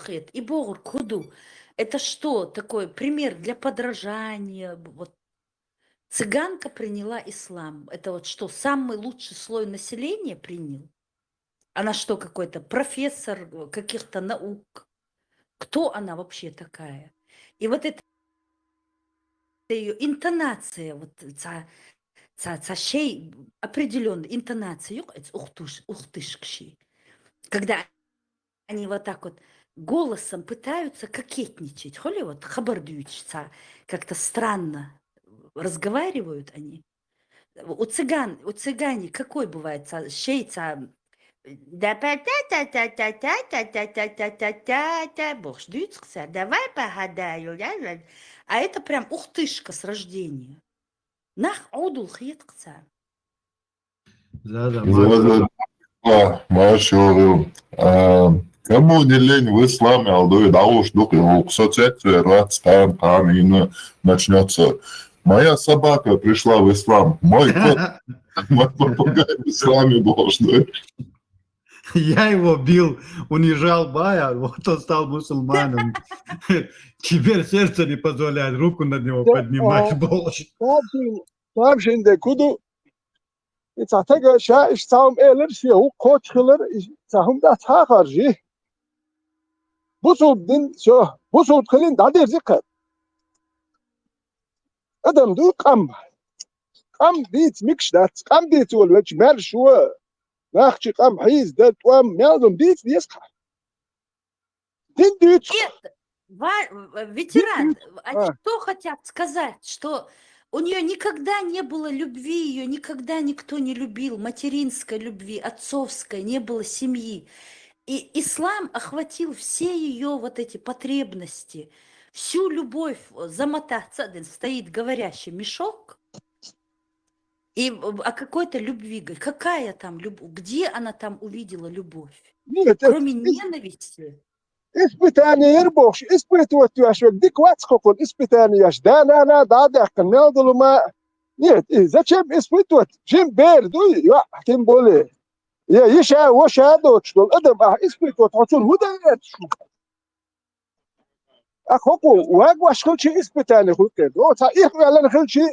Хет и Богур Куду. Это что такое? Пример для подражания. Вот. Цыганка приняла ислам. Это вот что, самый лучший слой населения принял? Она что, какой-то профессор каких-то наук? Кто она вообще такая? И вот это ее интонация, вот шей определенная интонация, ухтышкши, когда они вот так вот голосом пытаются кокетничать, холи вот хабардуются, как-то странно разговаривают они. У цыгане какой бывает шейца да та та та та та та та та та та та та бог ждется, давай погадаю, а это прям ухтышка с рождения. Нах аудул хиткца. Машуру. Кому не лень в исламе, алдует ауш дух его кусочек, рад стан, и начнется. Моя собака пришла в ислам, мой кот, мой попугай в исламе должен. Я его бил, унижал Бая, вот он стал мусульманом. Теперь сердце не позволяет руку на него поднимать больше. Tamam şimdi kudu İçate şa iştahım elir siyahu koç kılır İçtahım da ta karşı Bu suddin şu Bu sud kılın da derzi kır Adam du kam bit mikşdat kam bit ol veç mer şu Nahçı kam hiz da tuam mezum bit diyeska Din düç Ветеран, они что хотят сказать, что у нее никогда не было любви, ее никогда никто не любил, материнской любви, отцовской, не было семьи. И ислам охватил все ее вот эти потребности, всю любовь замотаться, стоит говорящий мешок, и о какой-то любви, какая там любовь, где она там увидела любовь, кроме ненависти. İspitaniyer boş, ispituat yaş ve dikvat kokun ispitaniyaş. Da dakika ne oldu ma? Нет, зачем испытывать? Чем берду? Я тем более. Я еще дочь, что это испытывать, хочу мудает. А хоку, ваш хочу испытание хоть. Вот их вялен хочу.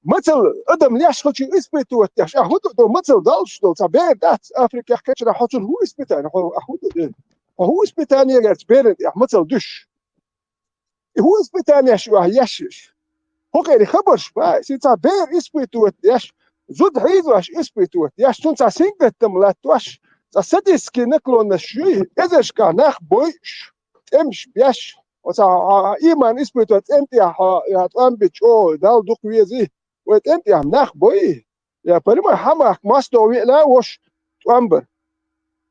مثل ادم ليش хочу испытывать? Я худу مثل дал что забей дат Африка хочу хочу هو испытание. Худу. هو إسبتانيا قالت بيرد يا مثل دش هو إسبتانيا شو يشش هو غير خبرش با سيتا بير إسبتوت يش زود هيدواش إسبتوت يش تونسا سينجت تملات واش سديسكي نكلون شوي إذاش كانخ بويش امش بيش وتا إيمان إسبتوت أنت يا تأمبتش أو دال دوك ويزي وت أنت يا نخ بوي يا بريما حماك ماستوي لا وش تأمبر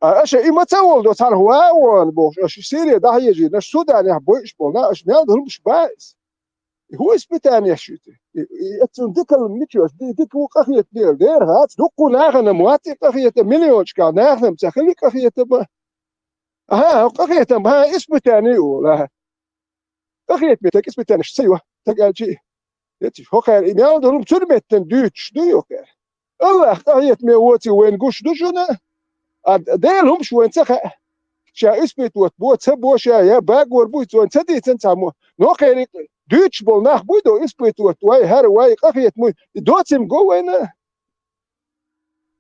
اش اي متى ولدو تاع هو بوش اش سيريا ده يجي نش سودان يا بوش بولنا اش نادر مش بايس هو اسبتاني يا شوتي اتندك الميتيوس ديك وقخيه دير هات دوكو ناغنا مواتي قخيه مليون كا ناغنا تخلي قخيه قخيه ما اسبتاني ولا قخيه بيتك اسبتاني سيوا تقالجي يتي هو خير نادر ترمتن دوتش دوك الله قخيه ميوتي وين قش دجنا ديلهم شو انتخ شا اسبت وتبو تبو شا يا باغور بو تو انتدي تنتامو نو خير دوتش بول ناخ بودو اسبت وتواي هر واي قخيت مو دوتم جو وين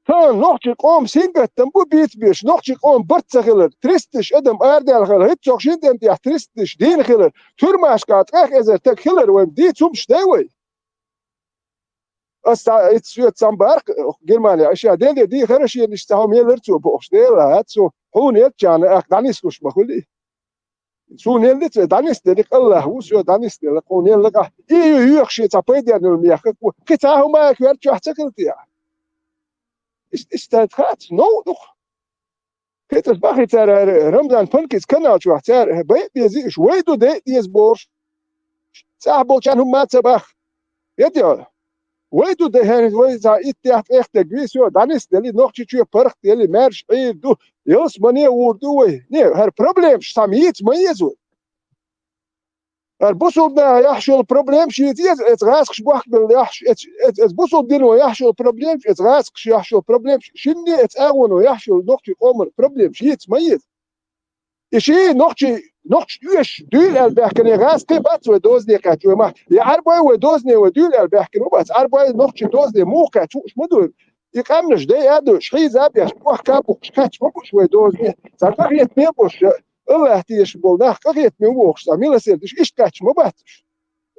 كان نوخي قوم سينغت تنبو بيت بيش نوخي قوم برتخلر تريستش ادم اردل خل هيت شوخشين انت يا تريستش دين خلر ترماش قات اخ ازر تخلر وين دي توم شتاوي اتس سامبارك جرمانيا اشياء دي خرش ينشتهم يلرتو بوش ديلا هاتسو هون يتجان اخ دانيسكوش مخلي سون يلت دانيس ديك الله وسو دانيس دي لقون يلقى اي يخشي تابيديا المياخ كتاهو ما كيرتو احتكلتيا استادخات نو دخ كيتس باخي تار رمضان فنكس كانال شو تار بيت بيزي شويدو ديز بورش صاحبو كان هم ما تباخ يدي ويدو ده هن ويزا اتياف اخت جويسو دانيس دلي نوخشي تشو برخ دلي مارش ايدو يوس مني وردو وي ني هر بروبليم ساميت ميزو هر بوسو ده يحشو البروبليم شي ات غاسخ بوخ بال يحش ات بوسو دينو يحشو البروبليم ات غاسخ يحشو البروبليم شني ات اونو يحشو نوخشي قومر بروبليم شي تميز شي نوخشي nog stuurs duur elberken en gas ke bat we dozne ka tu ma ya arboy we dozne we duur elberken وبس arboy nog tu dozne mo ka tu shmudu يقامنش ده يادو شحي زاب يا شبوح كابو شكاتش مبوش we dozne zakariet me boş الله تيش بولناخ قريت me boş samila sel diş iş kaç mo bat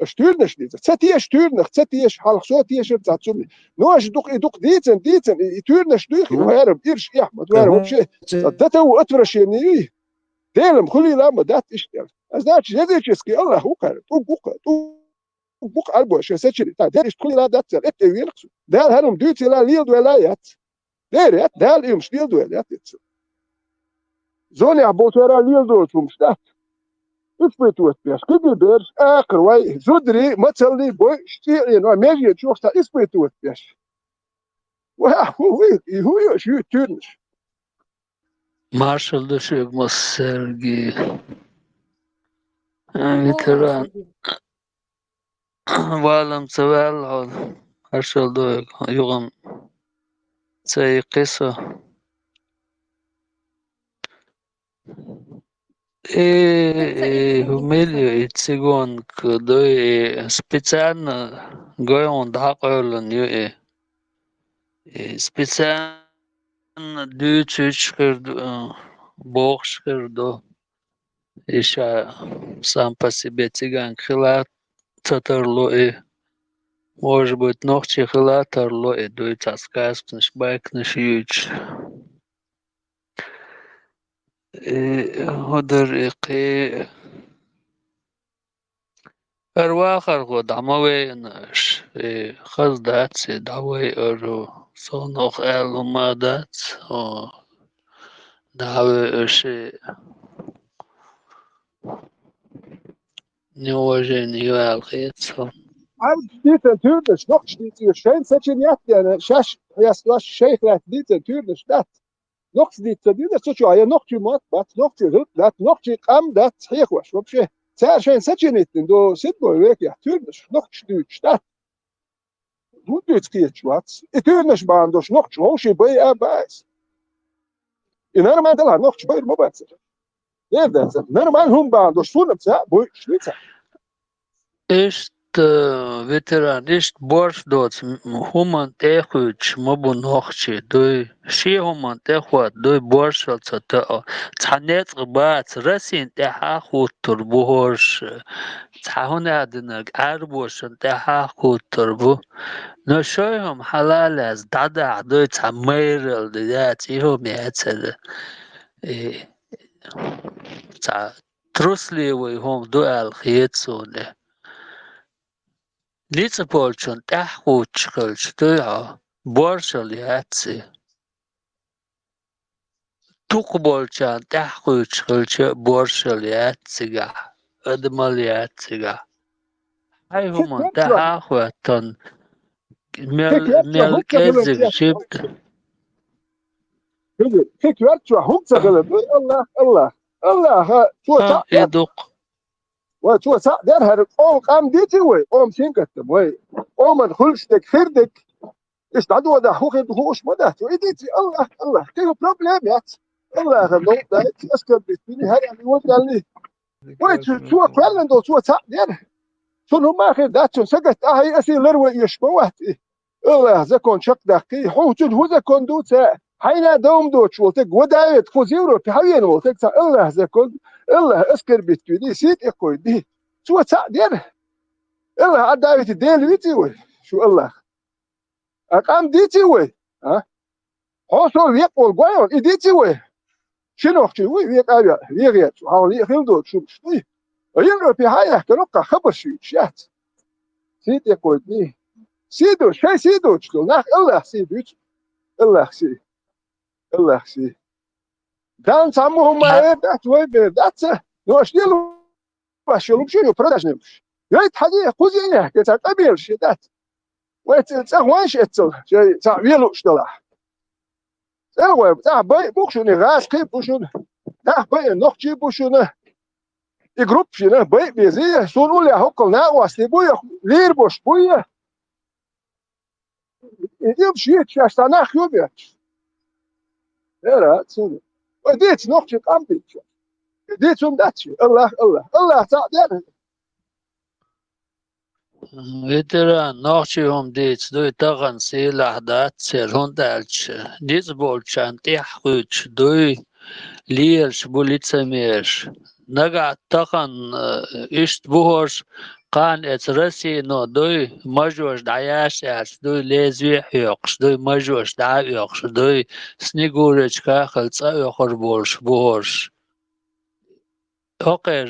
stuurnish niet zetier stuurnig zetier halch so tier zatsum no as duk dieten tuurnish duur herb irsch ja maar waar op je dat هو اتفرش يعني ديلم خلي لا ما دات اشتغل از دات جديش كي الله هو كان تو بوك اربو شو سچري تا ديش خلي لا دات ات ويلكس دال هرم دوت لا ليد ولا يات دير دال يوم شليد ولا يات زوني عبوت ورا ليد دوتم شتا اسبيتوت بيش كل بيرش اخر واي زودري مثلي بو شتي نو ميجي تشوف تا اسبيتوت بيش هو شو تورنش Marshall Dışıkmaz Sergi veteran Valım Sevel Marshall Dışık Yuğum Say Qisa Humilio Itzigon Kdoi Специально Goyon Daqolun Yu Специально Дючичкirdu Богшкirdu Иша сам по себе цыган хила цатарло может быть ногти хила тарло дует цаскаскнеш байкнеш юч هدر إقي أرواخر غد عموي نش خز دات سي دعوي أرو صنوخ ألو ما دات دعوي أشي نيوجي نيو الخيط ديتن تورنش nog steeds hier schön sechen jat ja shash ja slash sheikh lat diten turnish dat nog dit dit so chu ja noch chu mat bat noch chu hut dat noch chu qam dat صحيح واش вообще صار schön sechen it do sit boy weg ja turnish noch stüt dat du dit skiet schwarz turnish baan dos noch chu shi bei abais in einer mal da noch chu bei mo bat der das normal hum baan dos sun sa boy schwitz Ist veteran, ist borsch dort, human tehuch, mobu nochche, doi, shi human tehuat, doi borsch als zanet gebat, rasin tehachut turbo horsch, zahun adinag, arbosch und tehachut turbo, no shoyhum halal as dada, doi zameirel, dat, ihum yetzede, trusli hum do al khietzone. Litsapolchon tähkuutskölts töja borsoliatsi. Tukbolchan tähkuutskölts borsoliatsiga. Ödmaliatsiga. Aihuman tähkuuton melkezik shibt. kijk werd zo homzagelen Allah Allah Allah شو Iduk. وشو صح درها قام ديتي وي قام سينكتم وي قام خلشتك فردك ايش تعدوا ده خوش ما ده ديتي الله الله كيف بروبلم يات الله خلو ده اسكر بيتني هاي يعني ود قال لي وي شو فعلا دو شو صح در شنو ما اخر ده شو سكت هاي اسي لرو يشبوه الله زكون شق دقي حوتن هو زكون دوتا حين دوم دوتش ولتك ودايت فوزيرو في حين ولتك الله زكون الله اسكر بيتكني سيت اكوي دي شو صح دير الله عدايت ديل ويتي وي شو الله اقام ديتي وي ها حوصو يقول قويون ايديتي وي شنو اختي وي ويقابل ويغيت حاولي خلدو شو شوي ينرو في حياه كنقا خبر شات سيت اكوي دي سيدو شي سيدو شلون الله سيدو الله سي الله سي Dan samu ما dat وي dat نو اشتيلو باشلو شنو بروداجنم يت حاجه خوزينه كتقبل شدات وتسوانش اتل تعويلو اشتلا سوا تاع باي بوكشوني غاش كيف بوشون تاع باي نوختي بوشون يجروب شنو باي بيزي سونو لي هوكلنا واسي بويا لير بوش بويا يديم شيت شاستانا خيوبيا era سونو وديت نوختي قامبيت ديت شو داتشي الله تعالى Veteran nachum dit do tagan silah dat ser hundalch dit bolchan tehkuch do liers bulitsamesh naga tagan ist buhos قان ات رسي نو دوي مجوش دعياش اش دوي لازوي حيوقش دوي مجوش دعيوقش دوي سنيقورش كاخل تصاوي خربوش بوش هقر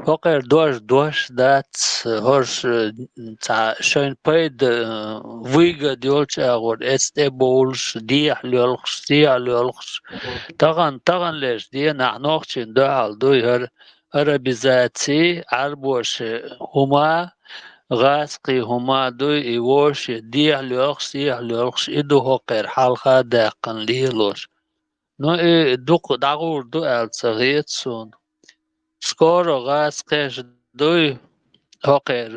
هقر دوش دات هرش تا شاين بايد ويغا ديولش اغور استي بولش ديح ليولخش طغن ليش دي نعنوخشين دعال دوي هر بزاتي عربوش هما غاسقي هما دوي ايوش ديح ليولخش ادو هقر حالخا داقن ليلوش نو اي دوق داغور دو الصغيت سون سكورو غاسقش دوي هقر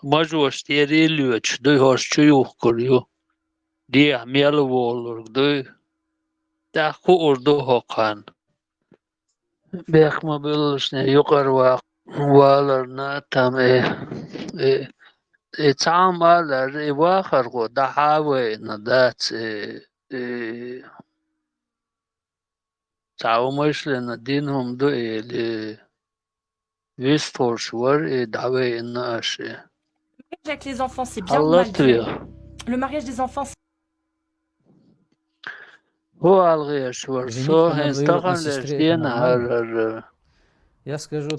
مجوش تيري ليوش دوي هوش چيوخ كريو ديح ميلو بولور دوي داخو اردو هقان بيخ ما بيلوش يقر والرنا تام تعام على واخر قو دحاوي ندات تعاو مش لندينهم دو ويستور شور دعوي الناش Avec les enfants, c'est bien ou الله mal vu? تويا Le mariage des enfants, هو الغير شور Женитьба سو на هنستغل двоюродной ليش сестре это دين нормально? Я скажу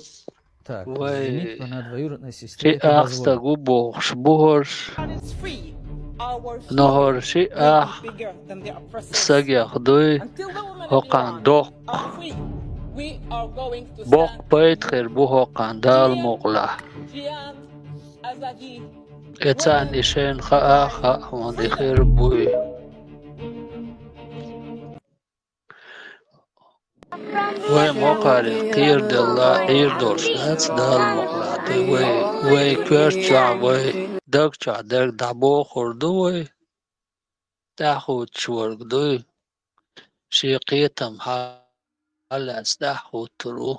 так, Ой. женитьба на двоюродной сестре شي это дозволено. اخستغو بوخش بوهرش It's free. Our نهار شي freedom اخ is bigger than the oppressors. ساق دوي Until the women of هقان Iran دوق are free, we are going to بوق stand بيت خير بو هقان دال مغلا Jihad Azadi. اتان اشين خا وندي خير بوي وي موقاري قير دلا قير دورش ناس دال مغلا دوي وي كيرتشا وي دكتشا دك دابو خردو وي تاخد شورك دوي شيقيتم هلا استاخد ترو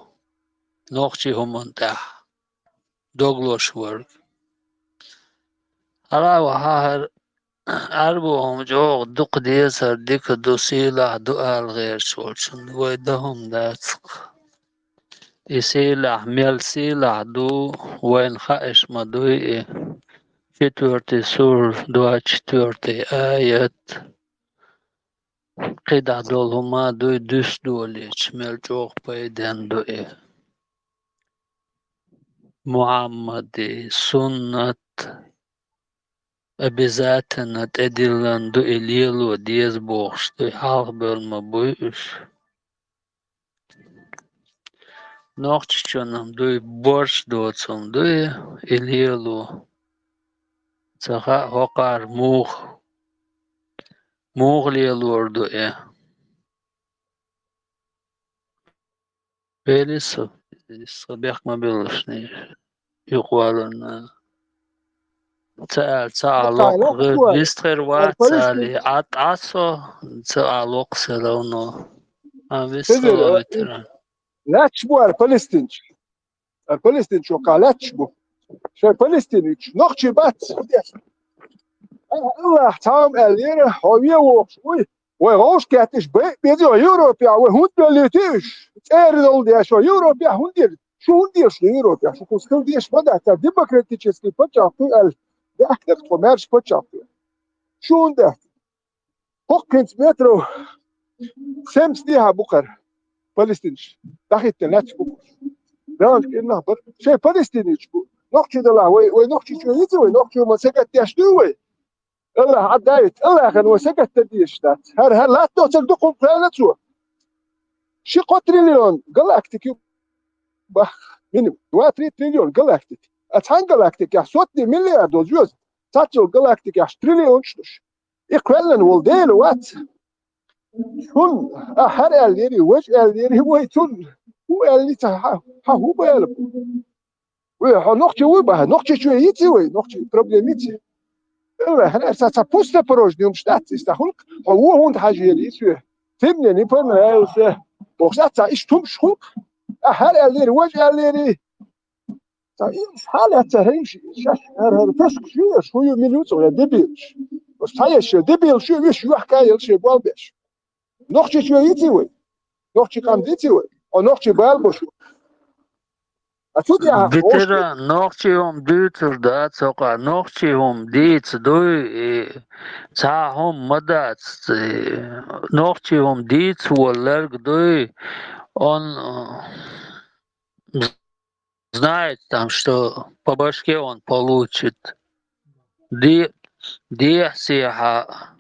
نوخشي هم تاح دوغلو شورك هلا وهاهر أربوهم جوغ دوق ديسر ديك دوسيلة دوال غير شولشن ويدهم داتق يسيلة ميل سيلة دو وين خائش مدوي چطورتي سور دوا چطورتي آيات قيدع دول هما دوي دوس دوليش ميل جوغ بيدن دوي محمدي سنة обязательно эдилан до илилу диез бог что халх бөлмө буйш нохччонам дуй борш доцом дуй илилу цаха хокар муглиелур дуй белисо صبيح ما بيلشني يقولون تعالق بيستخر واتسالي عطاسو تعالق سلونو بيستخر ويتران لا تشبو الفلسطين شو قال لا تشبو شو الفلسطين نقشي بات الله تعام الليرة هوية وشوي وغوش كاتش بيزو يوروبيا وهند بليتيش تيردول دي شو يوروبيا هندير شو هندير شو يوروبيا شو كوسكل ديش بدا تا ديمقراطيتشسكي بتشافي ده أكتر كوميرش بتشافي شو ده هوكنت مترو سمس ديها بكر فلسطين دخلت ناتش بكر ده كأنها شيء فلسطيني شو نقشي ده ونقشي شو يزوي نقشي ما سكت يشتوي الله عدايت الله كان وسكت تديش ده هر لا توصل دقم فلانتو شي قطريليون جالاكتيك بخ منو 2-3 تريليون جالاكتيك اتحان جالاكتيك يا صوتني مليار دوزيوز تاتشو جالاكتيك يا تريليون شتوش يقولن ولدين وات شون هر اليري وش اليري هو يتون هو اللي هو بالب ونقشي وبها نقشي شو يتسوي نقشي بروبليميتي هنا سا بوست بروج ديوم شتات استخلق هو هون حاجه اللي يسوي تمني نفهم هذا وخشات إيش تمشخوك أهل اللي وجه اللي إيش حالة تهيش هذا تسك شوية منوت ولا دبيش بس هاي الشيء دبيل شو ويش يحكي الشيء بالبش نخشي شو يتوي نخشي كان يتوي أو نخشي بالبش أشوف يا Bitte noch um Düter da sogar noch um Dietz du Madat noch um Dietz Waller du он знает там, что по башке он получит. Десиха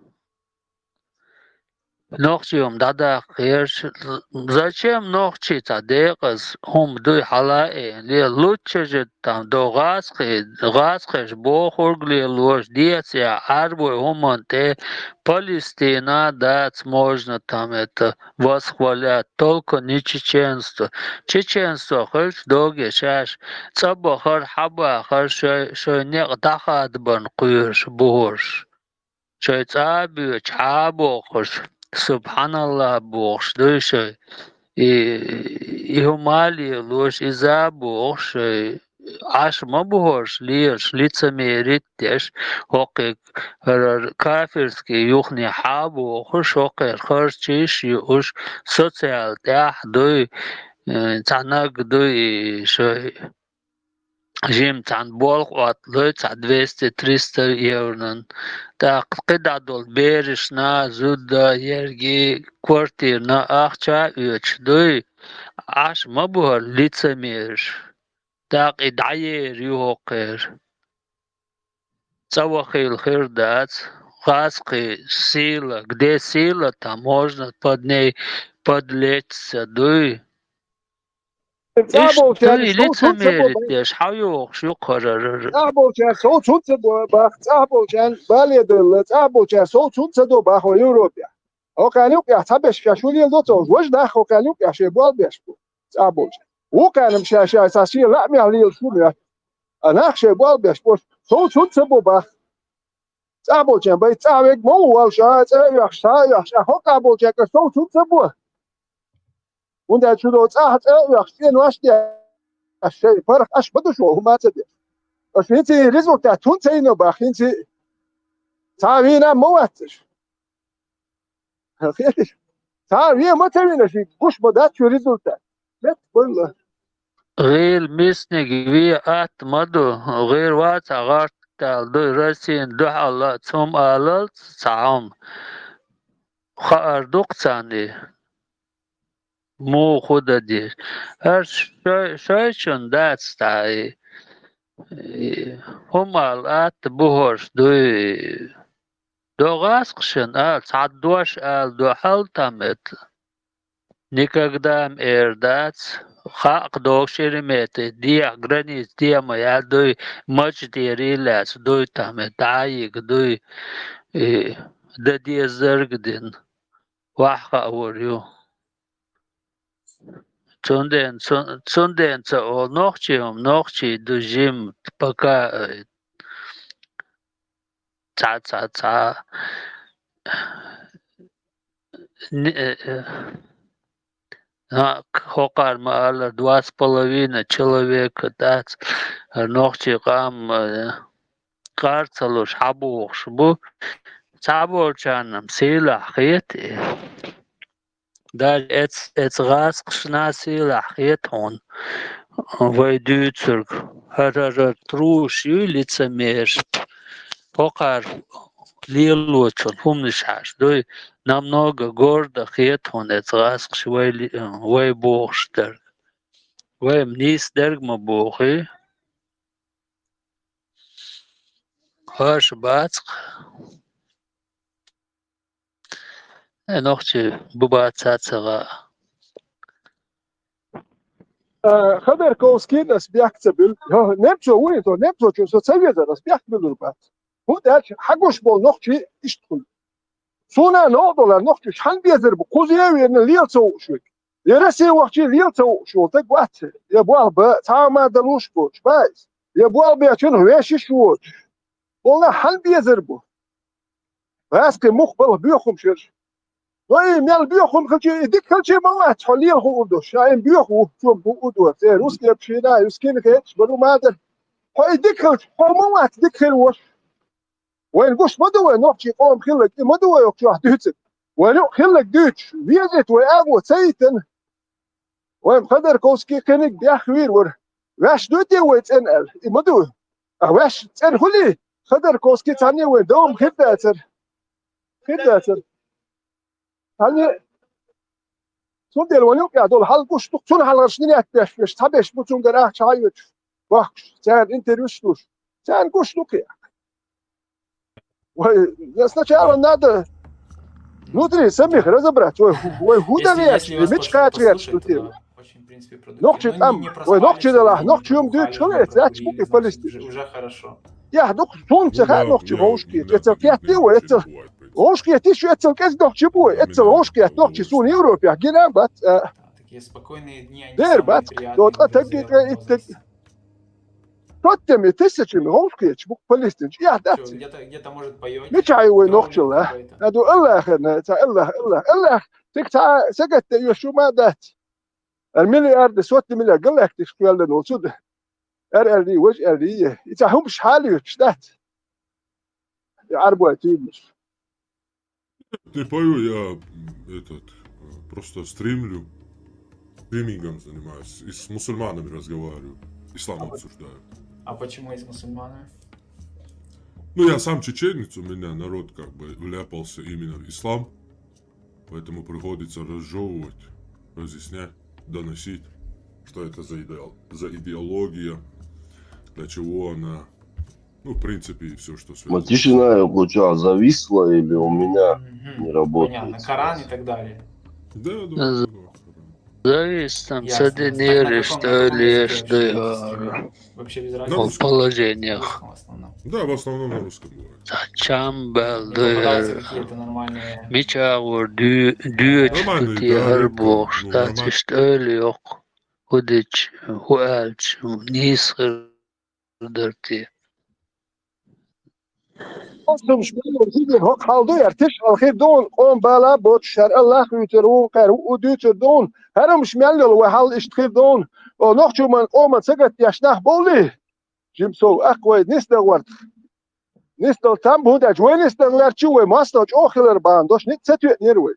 Нохчиум дада херш. Зачем нохчица декас дуй халаe ли лучше же там до газхеш бохоргли лож десия арбой те Палестина дать можно там это восхвалять, только не чеченство. Чеченство херш доги шаш цабахар хабахар шо не дахад бан куйш бухош. Шо цаби чабохош. Subhanallah box dus ihumali loš izabox ash mabox liers лицемерит теж хокек кафирский юхни хабо хошокер харчиш юш социал тях дой цанаг дой шо Жим цан болх от лойца 200-300 евро. Так, когда дол берешь на зуда ерги квартир на ахча уч дой аш мабур лицемерш. Так и дайер юхокер. Цавахил хирдац. Хаски сила. Где сила, там можно под ней подлечься дой. تعبوا كان лицемерить, حيوخ شو قرر تعبوا كان صوت باخ تعبوا كان بالي تعبوا كان صوت باخ ويوروبيا هو كان يوقع تبش كشولي دوتو وش داخل كان يوقع شي بول بيشبو تعبوا هو كان مش اساسي لا مي عليه شو انا شي بول بيشبو صوت باخ تعبوا كان بي تعبك مو ولا شا هو تعبوا كان صوت Und der Judo sagt, ja, stehen was der الشيء فرق اش بده شو هو ما تدري بس انت ريزولت تون تينو باخ انت تعرفين مواتش تعرفين ما تعرفين شيء مش بدات شو ريزولت لا والله غير مسنج في ات مدو غير وات غارت دو رسين دو الله ثم الله سام خاردوق ثاني مو خود دیر هر شایشون دست تایی هم الات بهرش دو غاسقشن ساعت دوش دو حل تامت никогда эрдац хак докшеримет диа границ диа моя дой мач дерилас дой таме таик дой да дезергден ваха орю Цунден о ночи дужим пока ца хокар мала 2,5 человека дать ночи гам карцалуш хабуш бу цаборчанам сила хет даже эц раз кшнасила хетон войдуцург харара труш лицемер покар лилочон помнишь дой намного гордо хетон эц раз кшвай богштер вай мнис дергма бохи хаш бацк نوختي بوبات ساعة خبر كوسكي ناس بيحتسبل نبتو وين تو نبتو شو سوتسوي ده ناس بيحتسبل البات هو ده حقوش بول نوختي يشتغل سونا نوضل نوختي شحال بيزر بقوزيه وين ليل تو شوي يرسي وقتي ليل تو شو تقوات يا بوال تا ما دلوش بوش بايز يا بوال بياتون هواش شو والله حال بيزر بو بس مخبل بيخم شر وای میال بیاخون خلچی دیک خلچی موات حالی خودو شایم بیاخو چون بودو ته روس که بشینا یسکین که برو مادر های دیک خلچ ها موات دیک خل وش وين قش مدوى نوحشي قوم خلك مدوى يوكشو دوتس ونو خلك دوتش ويزت ويابو سيتن وين قدر كوسكي كنك بيخوير ور واش دوتي ويتنقل مدوى واش تن خلي قدر كوسكي تاني ودوم خداتر خداتر تاني سودل ونو قاعدول حال قش تقتون حال غشني اتبش مش تبش بتون قراه شايوت واخش تان انتروشتوش تان قش تقيا сначала надо внутри самих разобрать. Ой, худо вещь, мечка ответ, что ты. Очень, в принципе, Ногчи продуктивно. там, ой, ногчи дала, ногчи дуть, человек, знаешь, пуки полисти. Уже хорошо. Я, солнце, ногчи, ложки, это пятый, это ложки, это еще, это кез ногчи бой, это ложки, это ногчи сун Европе, а гина, бат. Такие спокойные дни, они Дер, самые бат, приятные вот, а в зрелом возрасте. сотнями, тысячами ложки, чбук полисти. Я, да. Где-то, может, поете? متى وين Троллинг نقتل какой-то. هذا الله تكتا سكت يشو ما دات المليار ده صوت مليار قال لك تشكيل لنا وصود دي وجه دي إذا هم مش حالي وتشتات يعربوا تيمش Не пою, я просто стримингом занимаюсь, и с мусульманами разговариваю, ислам обсуждаю. А почему и с мусульманами? Ну, я сам чеченец, у меня народ как бы вляпался именно в ислам, поэтому приходится разжевывать, разъяснять, доносить, что это за идеология, для чего она, ну, в принципе, и все, что связано. Тишина зависла или у меня не работает? Понятно, Коран и так далее. Да. Зависит там, Ясно. саденери, Так, на что каком ли, языке что вообще я стримите? говорю. Вообще без На разницы. В русском. положениях. В основном. Да, в основном на русском бывает. Чамбал, Не попадаются дуэр. какие-то нормальные... Мичаур, дюч, Нормальный пути, диалект, арбош, ну, да, нормально. что ли, ок. Худич, хуальч, нисхр, дырти. أصلا مش بقول زيد هو خالدو يرتش الخير دون قوم بالا بوت شر الله يترون قرو وديت دون هرم مش مال وحال اشتخير دون ونخشو من قوم سقط يشنح بولي جيمسو أقوى نستر ورد نستر تام بودا جوين نستر لارشوي ماستر أخلر باندوش نتستوي نيروي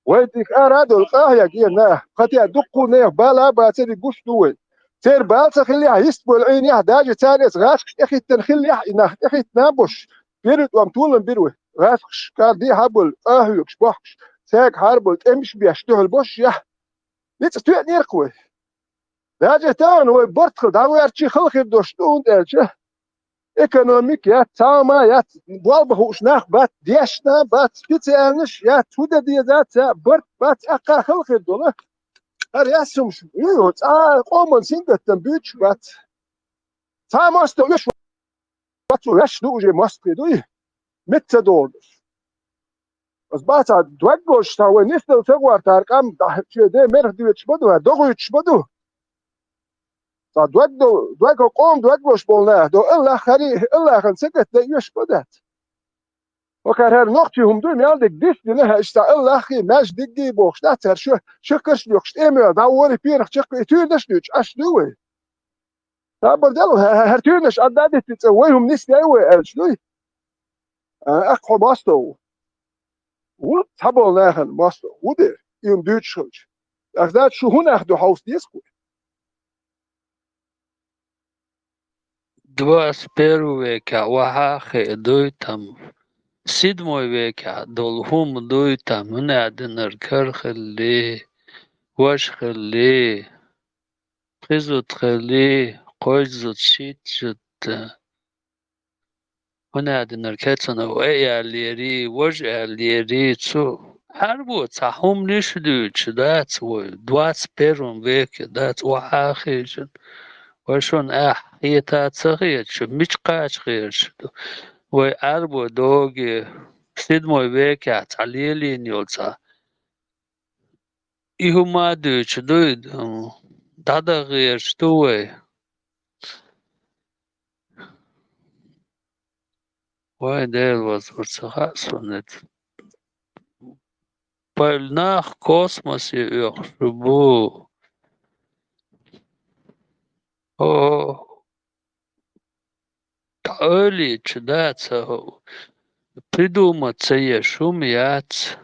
ويدك أرادو القاهية جينا قد يدقوا نيف بالا باتري قش دوي تير بالسا خليها يستبول عين يحداج تانيس غاسكش اخي تنخليها إنه اخي تنابوش بيرد وامتولن بيروي غاسكش كار دي هابل اهيوكش بوحكش ساك هاربل تمش بيشتهل بوش يح نتستوي نيركوي داجة تان هو برتخل داوي ارشي خلخير دوشتون دالشه ايكونوميك يا تاما يا بوالبهوش ناخ بات ديشنا بات كتانش يا تودا دي ذات برت بات اقا خلخير دوله هر ياسمش يو قومن سينجت تنبيتش بات تا ماستو يش باتو يش دوجي ماستو دوي متدولش بس باتا دوغوش تا ونستل تغوار تارقام شي دي مرخ ديتش بدو دوغوش بدو تا دوغو قوم دوغوش بولنا دو الله خري الله خن سكت يش بدات وكان هر نقطي هم دول يالدك ديش لها اشتا الله خي ماش دقي بوخش ناتر شو شكرش يوكش ايميو داوري بيرخ شكو اتوردش نوش اش دوي تابر دلو هرتونش ادادي تتسويهم نسي ايوه الشلوي اقو ماستو و تابل ناخن ماستو ودير يوم دوتش خلش اخدات شو هون اخدو حوس ديسكو Двадцать первого века Оахахи дуйтам. Седьмой века долхум дуйтам. Унадинар кархали, вашхали, خزوتخلي قوزت شيتشت هنا دينر كاتسنا ويا ليري وجع ليري تسو حربو تحوم نشدوش دات و دوات بيرون بيك دات وحاخيش وشون هي تاتسغيت شو مش قاش غير شدو وعربو دوغي سيدمو بيك تعليلي نيوتا إيهو ما دوش دويد دادا غير شتوي واي دير was ورتسخاص ونت Больнах космосе шубу. О, öyle чудаться. Придуматься є шумяц.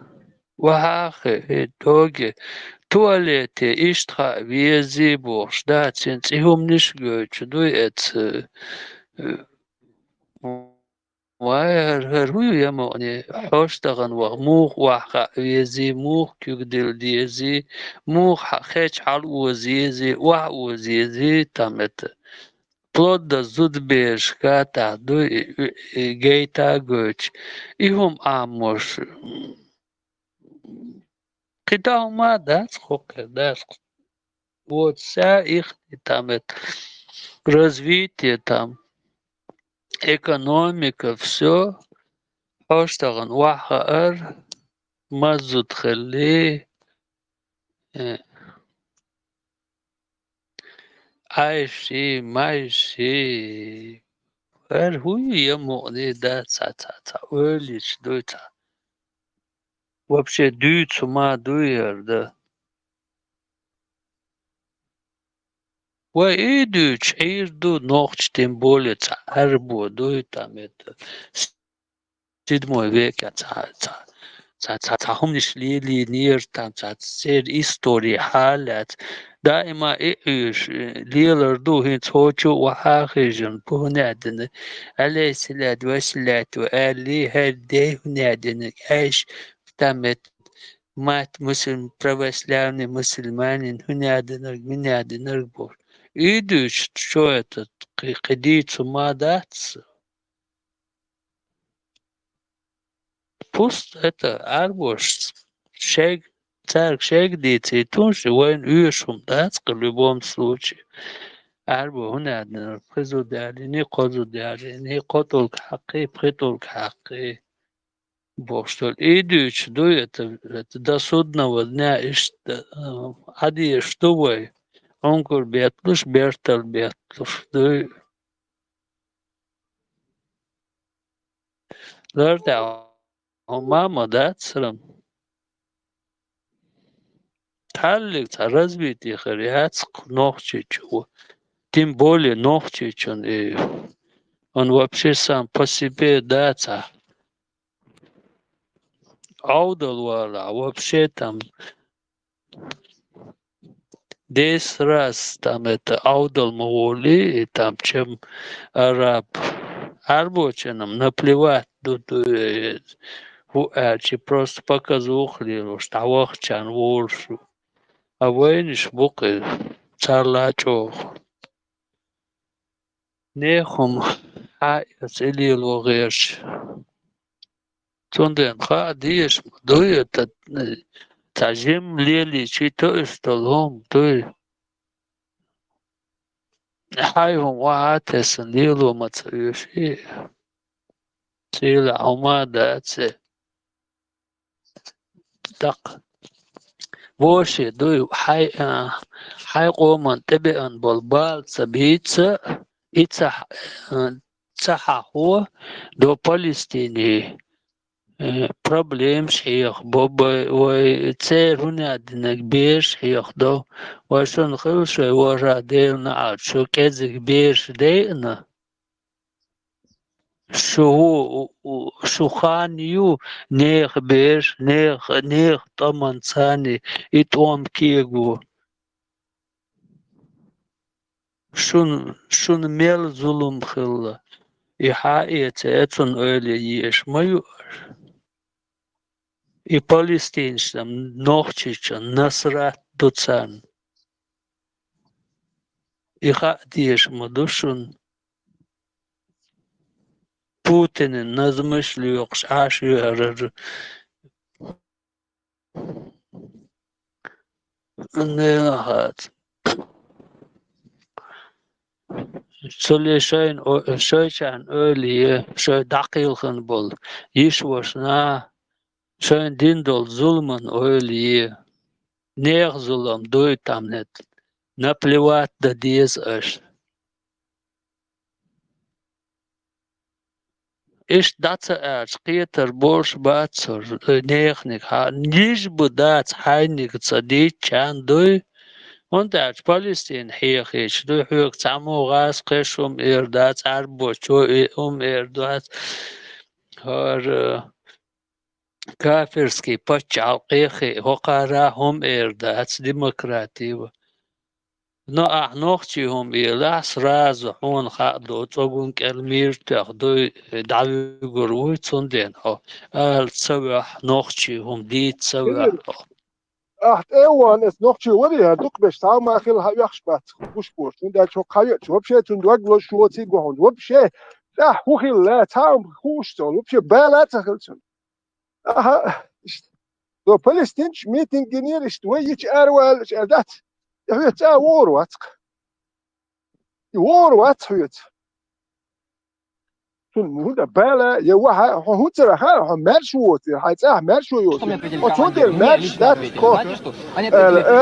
Вахе, доги. Туалете, иштха, вези борш, да, ценц, и умниш гёч, дуй эц. Вайер, хуй ямо, не, хоштаган вах, мух ваха, вези, мух кюгдил диези, мух хеч хал уазиези, вах уазиези, там это. Плод да зудбеш, ката, дуй гейта гёч. И хум амош. Кита ума, да, сколько, да, вот вся их там это развитие там, экономика, все. Хоштаган вахаар, мазут хали, айши, майши. Хуй ему не да, ца, улич, дуйца. Вообще дюйцу ма дуяр, да. وإيدوش إيردو نوخش تيمبوليتس أربو دوي تامت سيدمو فيكا تا همنش ليلي نير تام سير إستوري حالات دائما إيش ليلر دو هين توچو وحاخيجن بهنادن علي سلاد وسلات وآلي هالدي هنادن إيش تامت مات مسلم православный مسلمان هنادن منادن بور إيدوش شو это قديت ما داتس пусть это арбош шег царь шег дитя тунши войн уешум датс в любом случае арбо هنادن خذوا داريني قذوا داريني قتل حقي بقتل حقي بوشتل إيدوش دو это до судного дня ади что вы Onkur Betlus, Bertel Betlus. Лорда, мама, да, царам. Талик, развитие хариацк, ногчичу. Тем более ногчич, он вообще сам по себе, да, аудалвала, вообще там 10 раз там это аудал моволи, и там чем араб арбоченам наплевать чи просто показухли, что авахчан волшу. А войниш буки царлачох. Нехум хайц или логеш. Цунден хадиш, дует Тажим лели, чито столом, той. Хайвом ваатесан лилу мацаюши. Сила умада це. Так. Воши, дуй, хай коман тебеан болбал цабица, ица цахахо до Палестини. Проблем شيخ بابا وتسيرنا دنك بيش شيخ دو وشون خلص ورا دينا عاد شو كذا بيش دينا شو خانيو نيخ بيش نيخ طمان ثاني يتوم كيغو شون ميل ظلم خلا يحقق تأتون أولي يش مايو И палестинцам нохчича насрат дуцан. И хадиш мадушун Путин назмышлюкс ашюрер. Нехат. Шойчан öyle şöyle dakilgen bol. Yişvosna Schön dindol zulman öyle. Нех zulum дуй там нет. Наплевать да диез аш. إيش داتا أرش قيتر بولش باتسر نيخنك ها نيش بدات حينك تصديق كان دوي وانت أرش فلسطين حيخيش دوي حيوك تعمو غاز قشم إردات عربو شو إردات هار كافرسكي باتش عالقيخي هقارا هم إردات ديمقراطية نو أحنوختي هم إلاس راز حون خاطو تقول كالمير تاخدو دعوي قروي تصندين هو تسوي أحنوختي هم دي تسوي Acht eeuwen is nog tje worden ja duk best hou maar heel hou gespat buspoort en dat zo kan je zo opzet toen doe ik zo zie gewoon opzet ja hoe heel laat hou hoe stel opzet bij laat zeggen aha de Palestinians meeting genier is toe iets erwel is dat je weet ja war wat het toen de bellen je hoe te gaan مرشوت هيتصح مرشوت وتودي المرش ده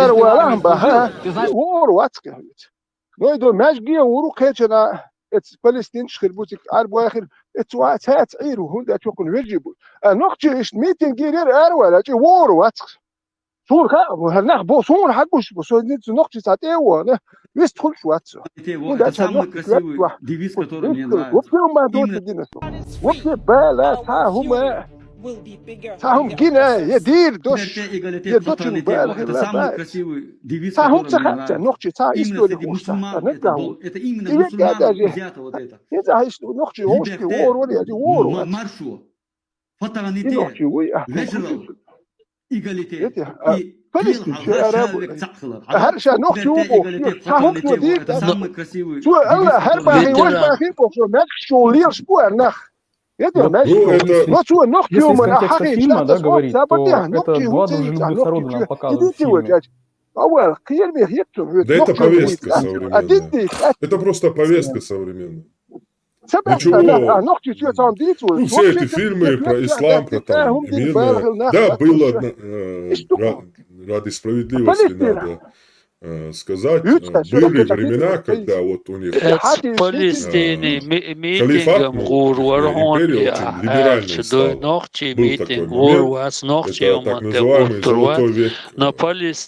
erwel بها war wat نو دو ماش جي ورو كيتنا اتس فلسطين خربوتك عرب واخر اتس وات ايرو هون ده تكون يجيب نقطه ايش ميتين جير erwel اجي war wat صور خا هناك بو صور حقوش بو نقطه ساعه ايوه يدخل شوات девиз, который мне нравится. هم جينا يدير دوش يدوش Это самый красивый девиз, который мне нравится. Это именно мусульман взято вот это. Liberté, маршу, фатеранité, вечерал, эгалите. فلسطين شو عرب هرشا نقطة وبو هم توديك это самый красивый. شو الله هربا هي وش باخي بو شو ماك شو ليش بو نخ это но شو نقطة من حقيقة да, говорит, то это два дружелюбных народа нам показывают в фильме. Да это повестка современная. Это просто повестка современная. Ничего. Ну, все эти фильмы про ислам, про там, мирное. Да, было ради справедливости надо сказать. Были времена, когда вот у них халифат, империя очень либеральная стала. Был такой момент. Это так называемый золотой век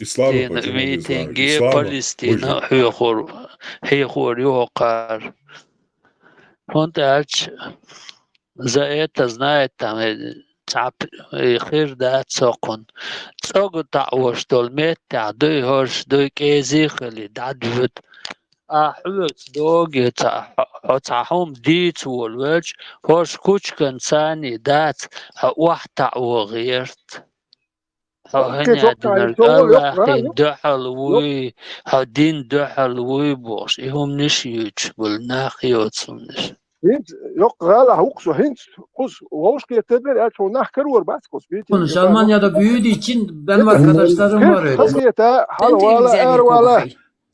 ислама, почему не знаю. Ислама. كنت أرش زائت знает там تعب خير ده تساقن تساق تعوش دلمت تعدي هرش دوي كيزي خلي دعدود أحوت دوغي تعهم ديت والوجه هرش كوش كان ثاني دات واحد تعو غيرت هني الله دحل وي هدين دحل وي بوش إهم نشيج بالناخيوت سمنش Yok hala huksu hint kus hoş getirdiler ya çoğunlar kırıyor bas kus. Konuş Almanya'da büyüdüğü için benim arkadaşlarım var öyle. Kızgıyete halvala ervala.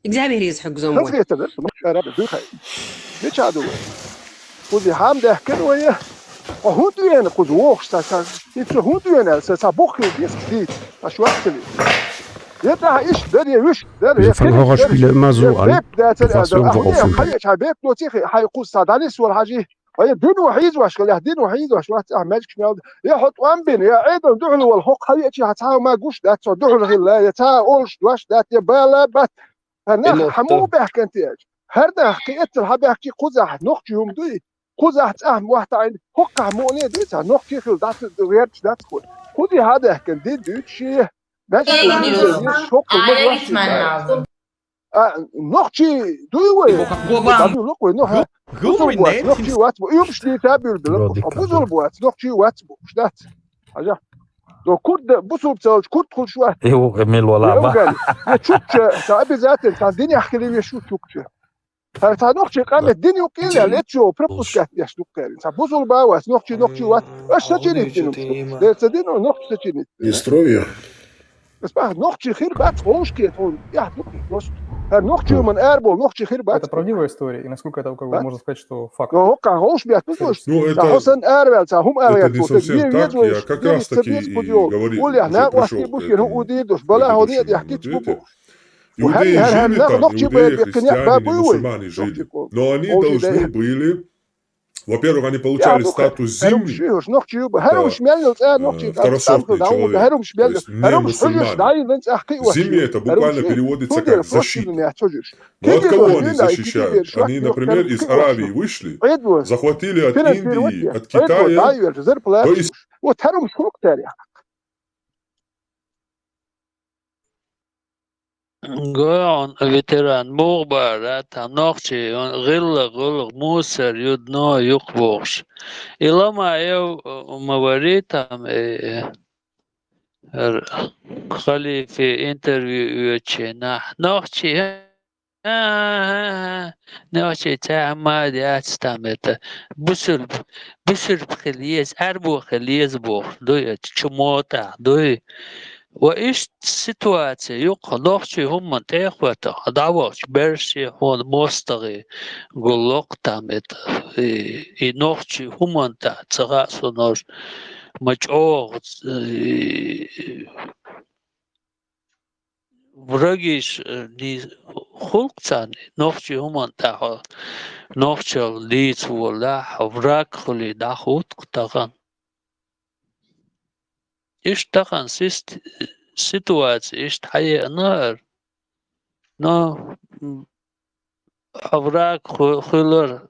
እግዚአብሔር ይስሐግዞም ወይ kızgıyete de şarap büyük. Ne çadı? Kuzi ham da kırıyor. O hudyen kuz hoş ta hiç hudyen sa bokhu bis dit. Şu vakti. يطلع ايش دري وش دري الفرهاش بلا ما زو على فاسيون فوقفو حي شباب نوتيخي حيقول صادانيس ولا حاجه هي دين وحيد واش قال دين وحيد واش واحد ماجيك شنو يحط وامبين يا ايضا دعل والحق هي شي هتاو ما قوش دات دعل غير لا يتا اولش واش دات بالا بات انا حمو به كنت هردا حكيت الحباكي قزح نختيهم دي قزح اهم واحد عين حق موني دي نختي خل دات غيرت دات خدي هذا كان دي دوتشي Çok gitmen lazım. Nohçi duyuyor. Nohçi wat bu yumş diye tabir bilir. Buzul bu at. Nohçi wat bu. Ştat. Haja. Do kurd bu soğuk kurd kul şu at. ايوه اميل ولا ما Türkçe tabi zaten sen dini hakeli şu Türkçe. Ta nohçi qamet dini yok ya letço propus kat yaşluk kerin. Sa buzul ba wat nohçi wat. Aş saçınit dinu. Derse dinu nohçi saçınit. Istrovia. اسمها نقطة خير بات خوشكي я نقطة من أربعة نقطة خير بات. Это правдивая история, и насколько это как бы можно сказать, что факт. Ну, как хош бят, ну, это не совсем так, я как раз таки и говорил, уже пришел к этому ответу. Иудеи жили там, иудеи, христиане, мусульмане жили, но они должны были Во-первых, они получали статус зимми, второсортный человек. То есть не мусульмане. Зимми это буквально переводится как защита. Но от кого они защищают? Они, например, из Аравии вышли, захватили от Индии, от Китая, то есть Гон ветеран Мурбара, Танохчи, Гилла, Мусор, Юдно, Юкбош. И лама я маваритам халифе интервью учена. Нохчи, нохчи, تعمد يستم это. بسر بخليز أربو خليز بو دوي چموتا دوي وإيش سيتواتي يقع نوخشي هم تأخوته دعوة برشي هون مستغي قلق تامت نوخشي هم تغاسو نوش مجعوغ ورقيش خلق تاني نوخشي هم تاخو نوخشي ليت ولا وراك خلي داخوت تغان إيش تغن سيتواتي إيش تحيي نار نو أوراق خلر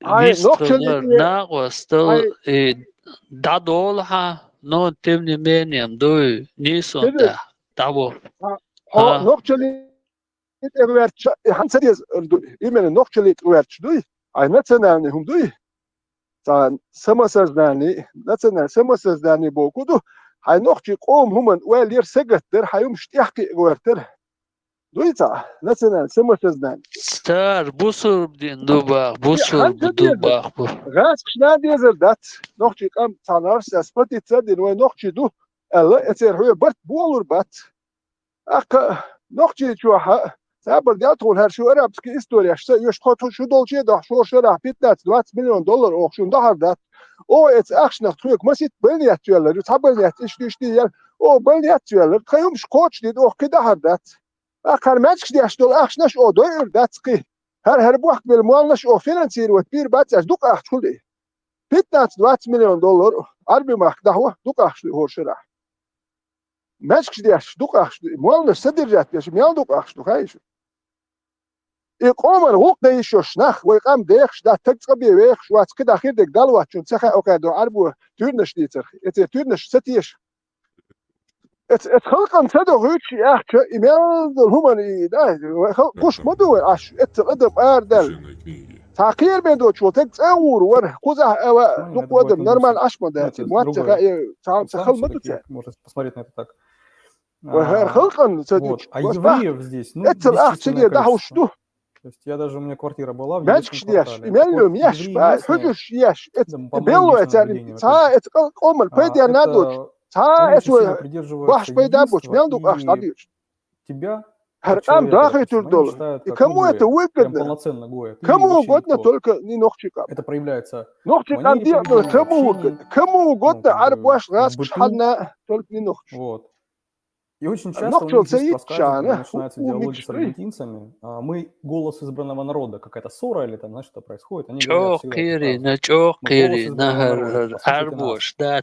ميستر ناقوستل دادولها نو تبني مينيم دوي نيسون ده دابو نوكشلي إغوارتش هانسريز إيمن نوكشلي إغوارتش دوي أي نتسناني هم دوي سمسزداني نتسنان سمسزداني بوكودو هاي نوخشي قوم هم ويلير سجتر هايوم شتيحكي إغوارتر دويتا نتسنان سمسزداني ستار بوسر بدين دوباخ بوسر بدوباخ غاز كشنا ديزر دات نوخشي قام تانارس أسبتي تسدين وين نوخشي دو ألا أتير هو برت بولور بات أك نوخشي شوها سابر دياتون هر شو أرابسكي إستوريا يشتخط شو دولشي ده شو شرح $15 مليون أو شو دهر ده أو إتس أخش نختوك مسيت بلنيات تيالر يتحبلنيات إشتي يال أو بلنيات تيالر تخيوم شكوتش ديد أو كده هر ده أخر ماتش دي أشتول أخشناش أو دوير داتسكي هر بوحك بالموالناش أو فينانسير وتبير باتس دوك أخش كل دي $15 مليون أربي ماك دهوة دوك أخش هو شرح ماتش دي أش دوك أخش موالناش سدرجات ياش ميال دوك أخش دوك هايش يقوم الغوق ده يشوش نخ ويقام ديخش ده تقصبي ويخش واتس كده أخير ديك دالوات شون تسخي أوكي دو عربو تورنش دي ترخي إتي تورنش ستيش اتخلقن سدو غيتشي أحكي إيميل دول همان ده قوش مدو أش اتقدم آردل تعقير بين دو شو تقص أور ور كوزه أوا دوك ودم نورمال أش مداتي مواتسخ تخل مدو تسا Можно посмотреть на это так. خلقن سدو А евреев здесь, ну, اتل ده وشدو то есть я даже, у меня квартира была в ماتش еврейском دياش квартале. إيميلهم ياش حجوش ياش بيلو اتاني تا اتقوم البيديا نادوش تا اسوي باش بيدا بوش ميلدوك اخ تاديش Тебя, هرقام داخل $3 и кому это выгодно полноценно Гоя. кому угодно только не нохчикам Это проявляется нохчикам делают кому угодно арбуаш раз шхадна только не нохчик вот. И очень часто у них здесь проскальзывает, начинаются диалоги с аргентинцами. Мы голос избранного народа, какая-то ссора или там, знаешь, что происходит. Они говорят всегда чокири, нахар, арбош, да,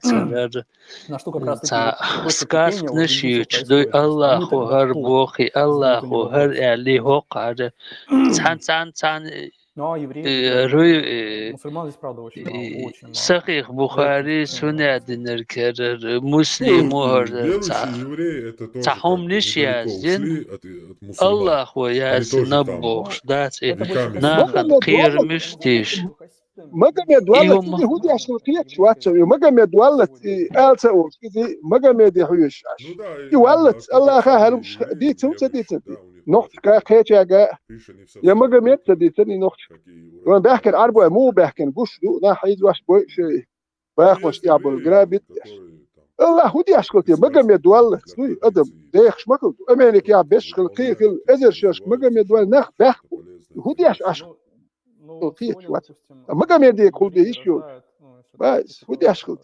на что как раз таки сказ нащич, дой Аллаху, гар бохи, Аллаху, гар али хокар, цан, ну, а евреи, мусульман здесь, правда, очень мало. Сахих Бухари, Сунядинер Керер, Муслим, Тахом Нишьяздин, Аллаху Ясин, Набох, Дати, Нахан, Кир Миштиш. Магомед والله يهودي عشان كيك شواتشو ماجمد والله آلسا أو كذي ماجمد يحويش يولد الله خاهر ديتهم سديتهم نقط كيك يا ماجمد سديتني نقط وانا بحكي عربي مو بحكي بوش دو نا حيز واش بوي شيء باخوش يعبل جرابيت الله هودي عشان كيك ماجمد والله سوي أدم دايخش ماكل أمانك يا بيش خلقي خل أزر شاش ماجمد والله نخ بحكي هودي عشان كيك شوات ماجمد كل ده يشيو بس هودي عشان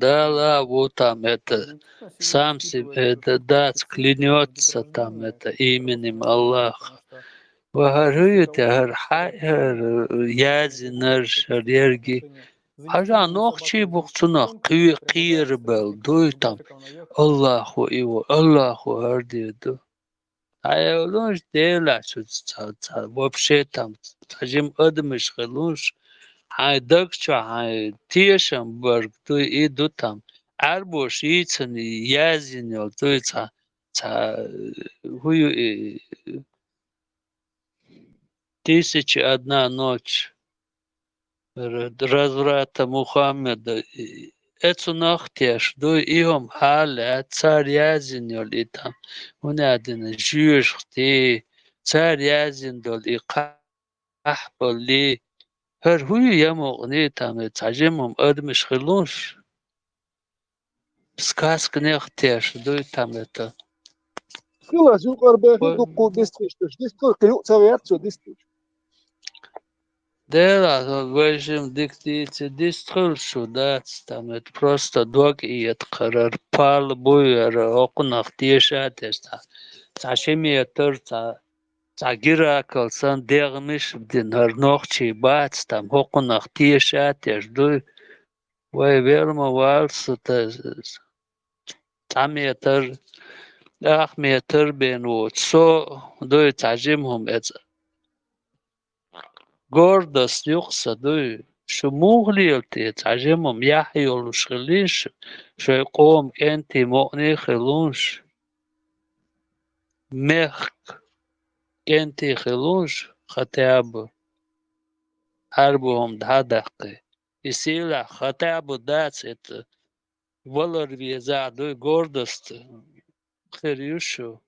Да, вот там это, сам себе, это, да, клянется там это именем Аллаха. وهريت هر يازنر شريرجي هرا نوخشي بوخشنا قير بل دويتام الله إيوه الله هردي دو هايولونش ديلا شو вообще там تجيم أدمش خلونش هاي دكشا هاي تيشنبرغ تو إيدو там أربوش يتسن يازنيو دويتا هو «1001 ночь» разврата Мухаммеда. Эту ночь до ihom hale царь Язинёл и там унадин жюшти царь Язиндол и кахболи هر هوی یه موقعی تامه تجمع ادمش خلوش سکاس کنیختیش دوی تامه تا Kyllä, Zuckerberg dukkuu distriktys. Distrikt savjärtsu distrikt. Дела, вежим диктицы дистрил шудат, там это просто дог и откарар пал буер окунах тешатес та. Сашеми турца цагиракал сан дегмиш динар нохчи бац там окунах тешатес ду. Вай верма валс та там метр ах метр бен вот со ду тажимхум эц гордость юкса ду شو مغليلتي تعجمهم يحيوا الشغليش شو يقوم انتي مؤني خلونش مخ انتي خلونش خطاب حربهم ده دقي يسيلا خطاب داц это валорвие за дой гордость خريوشو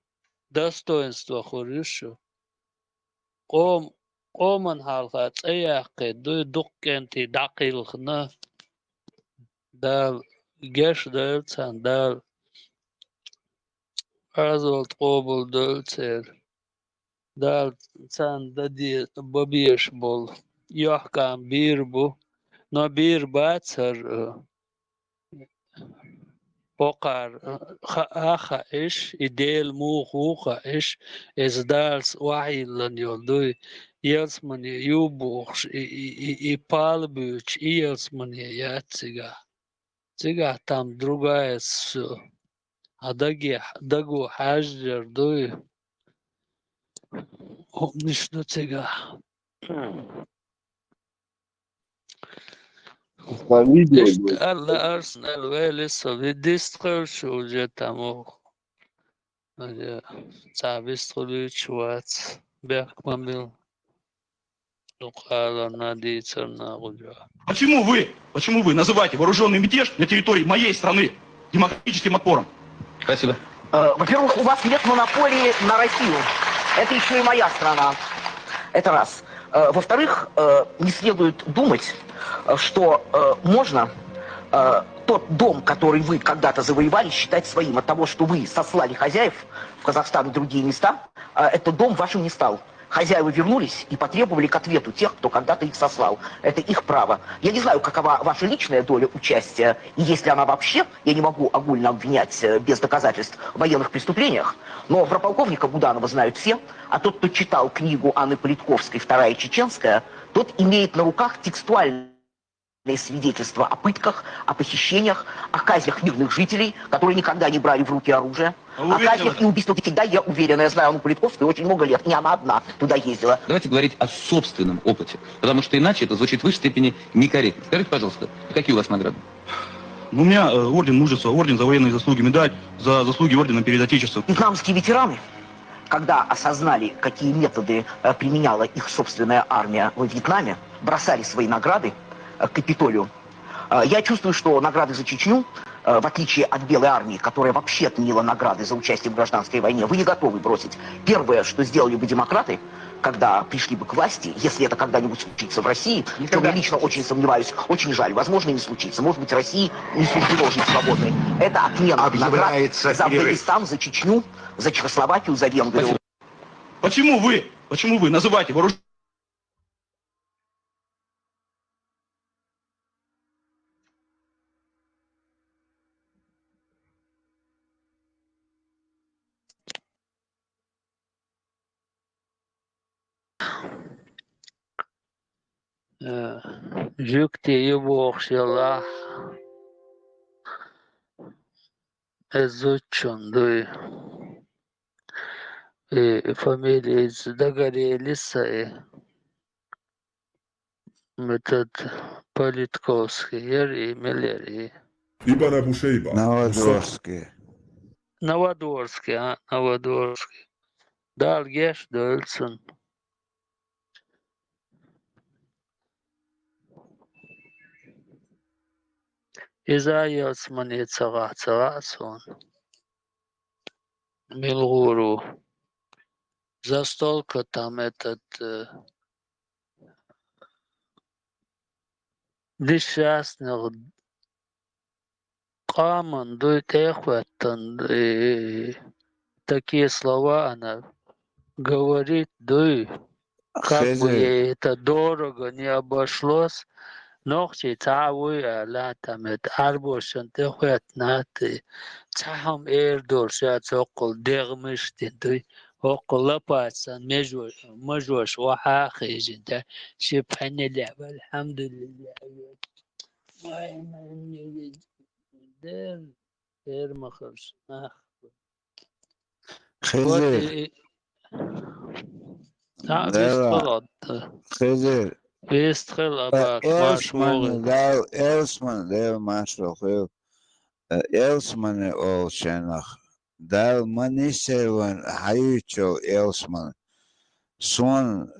достоинство خريوشو قومن حالات اياقي دوي دقنتي دقيل خنا دال جيش دلتان دال أزولت قوبل دلتير دال تان ددي ببيش بول يحكام بير بو نو بير باتر بقر آخا إش إديل مو خوخا إش إز دالس وحي لن يولدوي يلس من يوبوخش إيبال بيوش يلس من ياتسيغا تيغا там другая всё. А дагу хаждер дуй умнишну тига. Там видео Ишт будет. алла арсенал велисо видистхел шуже тамо. Цабистхулу чуац бехмамил. Нукала надицер нагуджа. Почему вы называете вооруженный мятеж на территории моей страны демократическим отпором? Спасибо. Во-первых, у вас нет монополии на Россию. Это еще и моя страна. Это раз. Во-вторых, не следует думать, что можно тот дом, который вы когда-то завоевали, считать своим. От того, что вы сослали хозяев в Казахстан и другие места, этот дом вашим не стал. Хозяева вернулись и потребовали к ответу тех, кто когда-то их сослал. Это их право. Я не знаю, какова ваша личная доля участия, и если она вообще, я не могу огульно обвинять без доказательств в военных преступлениях, но про полковника Буданова знают все, а тот, кто читал книгу Анны Политковской «Вторая чеченская», тот имеет на руках текстуальные свидетельства о пытках, о похищениях, о казнях мирных жителей, которые никогда не брали в руки оружие, о казнях и убийствах. Да, я уверена, я знаю Анну Политковскую очень много лет, не она одна туда ездила. Давайте говорить о собственном опыте, потому что иначе это звучит в высшей степени некорректно. Скажите, пожалуйста, какие у вас награды? У меня орден мужества, орден за военные заслуги, медаль за заслуги ордена перед Отечеством. Вьетнамские ветераны, когда осознали, какие методы применяла их собственная армия во Вьетнаме, бросали свои награды к Капитолию. Я чувствую, что награды за Чечню, в отличие от Белой армии, которая вообще отменила награды за участие в гражданской войне, вы не готовы бросить. Первое, что сделали бы демократы, когда пришли бы к власти, если это когда-нибудь случится в России, в чем я лично очень сомневаюсь, очень жаль, возможно, и не случится. Может быть, России не суждено жить свободной. Это отмена наград за Афганистан, за Чечню, за Чехословакию, за Венгрию. Почему вы называете вооруженные جوكتي يبوخ يلا изучен دوي فاميلия из Дагория Лиса метод Политковский и Миллерий. Ibn Abu Shayba. Новодворский. Новодворский, Новодворский. Далгеш Дольцен. Изайос мне царасон. Милгуру. За столько там этот несчастных Каман дует эхваттан такие слова она говорит, дуй, как бы ей это дорого не обошлось, ногти тавы аля там это арбошен техваттнат цахам эрдоршат окол дермиштин дуй окол лапатсан межваш вахахижин да шипханеля алхамдулилlah. دير مخرج خزر خزر بيستخل أباك ماشموغي إلسمان دير ماشروخيل إلسمان أول شنخ دار منيسيوان حيوتشو إلسمان سون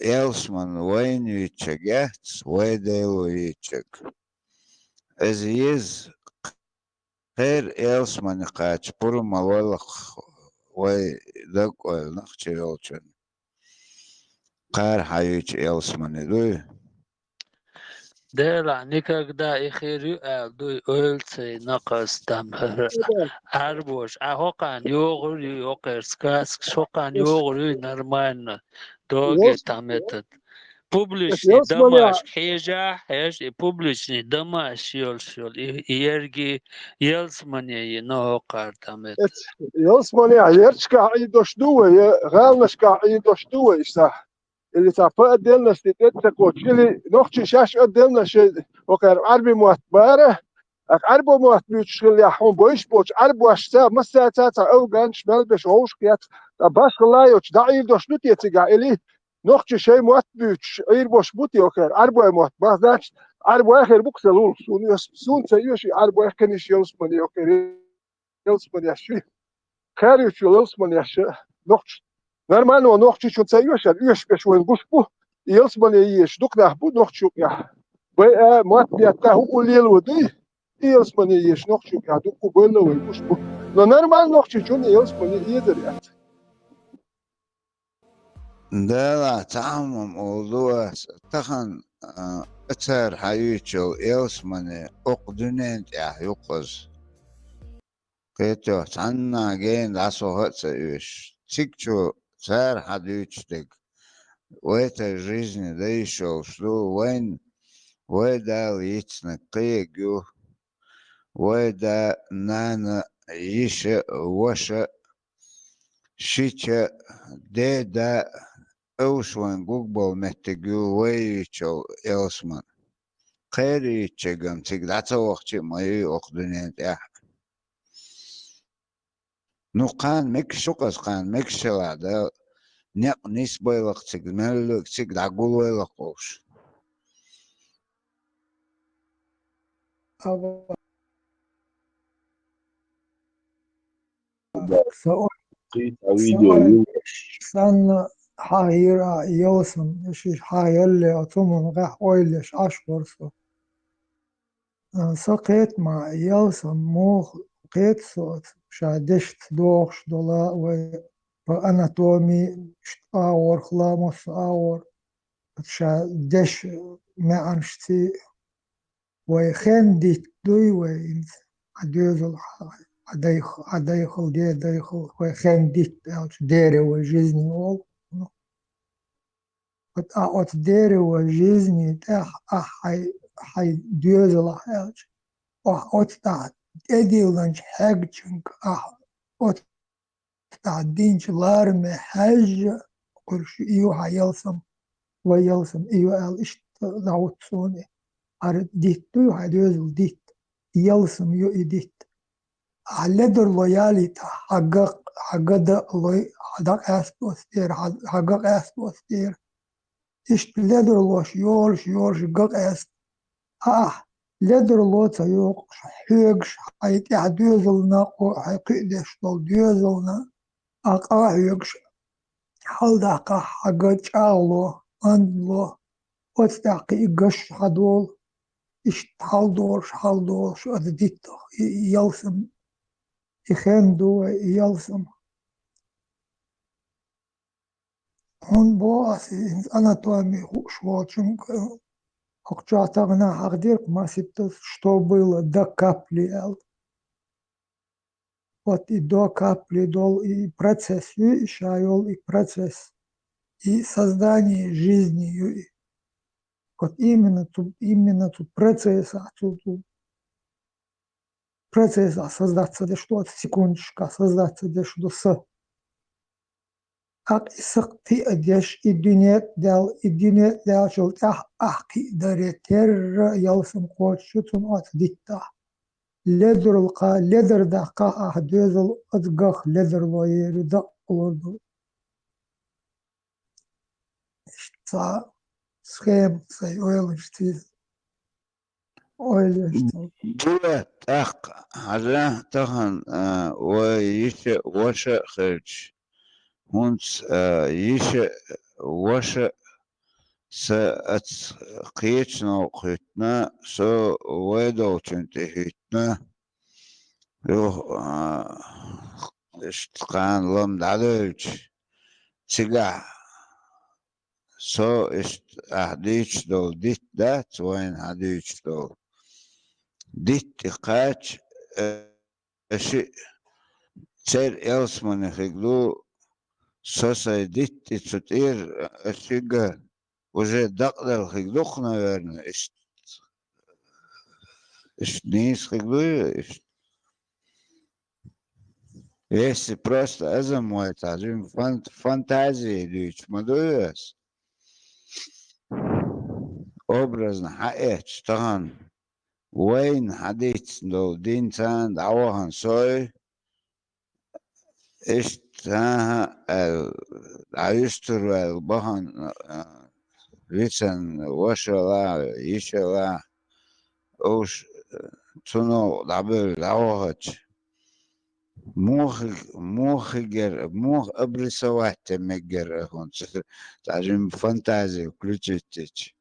إلسمان وين يتشجعت ويديو يتشج از يز خير إلسمان قاچ برو مولخ وي دق نخشي يولچن قار حيوتش إلسمان دوي دير никогда إخيري دوي أولتي نقص تمهر أربوش أهوكان يوغري يوغرسكاس شوكان يوغري نرمان دوغي تامتت Публичный домаш хежа хеж и публичный домаш йолшол иерги елсмане но картамет. Елсмане аерчка и доштуе, галнашка и доштуе иса. Или цапа отдельности это кочили, нохчи шаш отдельности, окер арби муатбара, арбо муатбючшил я хом боиш боч, арбо ашса масса او ganch melbesh hoshkiat, da bashlayot da'i doштут yetiga или نوخش شيء مؤتبيش غير boş buti oker arboya muat bazdaş arboya her buksel ul sun sayıyorshi arboya keniş yelsmani oker yelsmani yaşı kariç yelsmani yaşı nohç normal o nohç şu sayıyorshi üç beş oyun buş bu yelsmani yiş duklah bu nohç ya ve muatbiyatta hu ul yel vudi yelsmani yiş nohç ya dukku böyle oyun buş bu normal nohç şu yelsmani yedir ya دلا تعمم موضوع تخن اتر حيوتشو إلسماني أقدنين تاح يقظ كيتو تعنا جين لاسو هتسا إيش تيكتو تار حديوتشتك ويتا жизни دايشو شلو وين ويدا ليتسنك قيقو ويدا نانا يشا وشا شيتشا ديدا أوشوان جوجل محتاجو ويتشو إلسمان خيري تشجم تقدر وقت ما يأخذني تاح نقان مكشوكس قان مكشلا ده نق نسبة وقت تقدر تقدر أقول لقوش Sen hayra yiyorsun, şu hayırlı otumun gah oyleş aşkorsu. Sakit ma yiyorsun, muh qet sot, şadeşt doğş dola ve anatomi ağır xlamos ağır, şadeş meanşti ve xendit duy ve adözül адайхал хендит дерево жизни ол от дерева жизни хай дюзела от та эдиланч хэгчинг от та динч ларме хэж курш ию хайалсам ويلسم إيو أل إشت دعوت صوني أرد ديت تو هيدوزل ديت يلسم يو إديت علدر لوياليتا حقق لوي حدق أسبوستير حقق أسبوستير إشت لدر لوش يورش قق أس لدر لوتا يوق حيقش حيت يحدوزلنا وحيقيدش دول دوزلنا أقا حيقش حال دقا حقا جالو أنلو وتدقي قش حدول إشت حال دور شو أدديتو يلسم يخندو يلسم هون بواسي أنا توامي швочинг Окчатагна Агдир Масиптус, что было до капли. Вот и до капли дол и процесс, и шайол, и процесс, и создание жизни. Вот именно тут процесс, создаться, да что, секундочка, создаться, да что с. Ак исакти адеш и дюнет дал шулт ахки даретер ялсам кот шутун от дитта. Ледер лка ледер дахка ахдезл отгах ледер лоеру да олду. Ста схем сай ойлштиз. Дует ак хаза тахан ويش وش خرج هونس يش وش سأت قيتنا قيتنا سو ويدو تنتهيتنا يو اشتقان لم دعوج تيجا سو اشت اهديش دو ديت دات وين هديش دو ديت قاش اشي تير يلسمن خيقلو سوسا ديت تطير اشيقا уже дақдал хигдух, наверное, нис хигдуешь. Если просто азамой тажим фантазии лич мадуяс. Образно хаэч таган وين حديث لو دين سان دعوهن سوي اشتها العيستر والبهن Вицен вошла, ишела, уж цуно дабыл даугач. Мухигер, мух обрисовать мегер, он даже фантазию включить.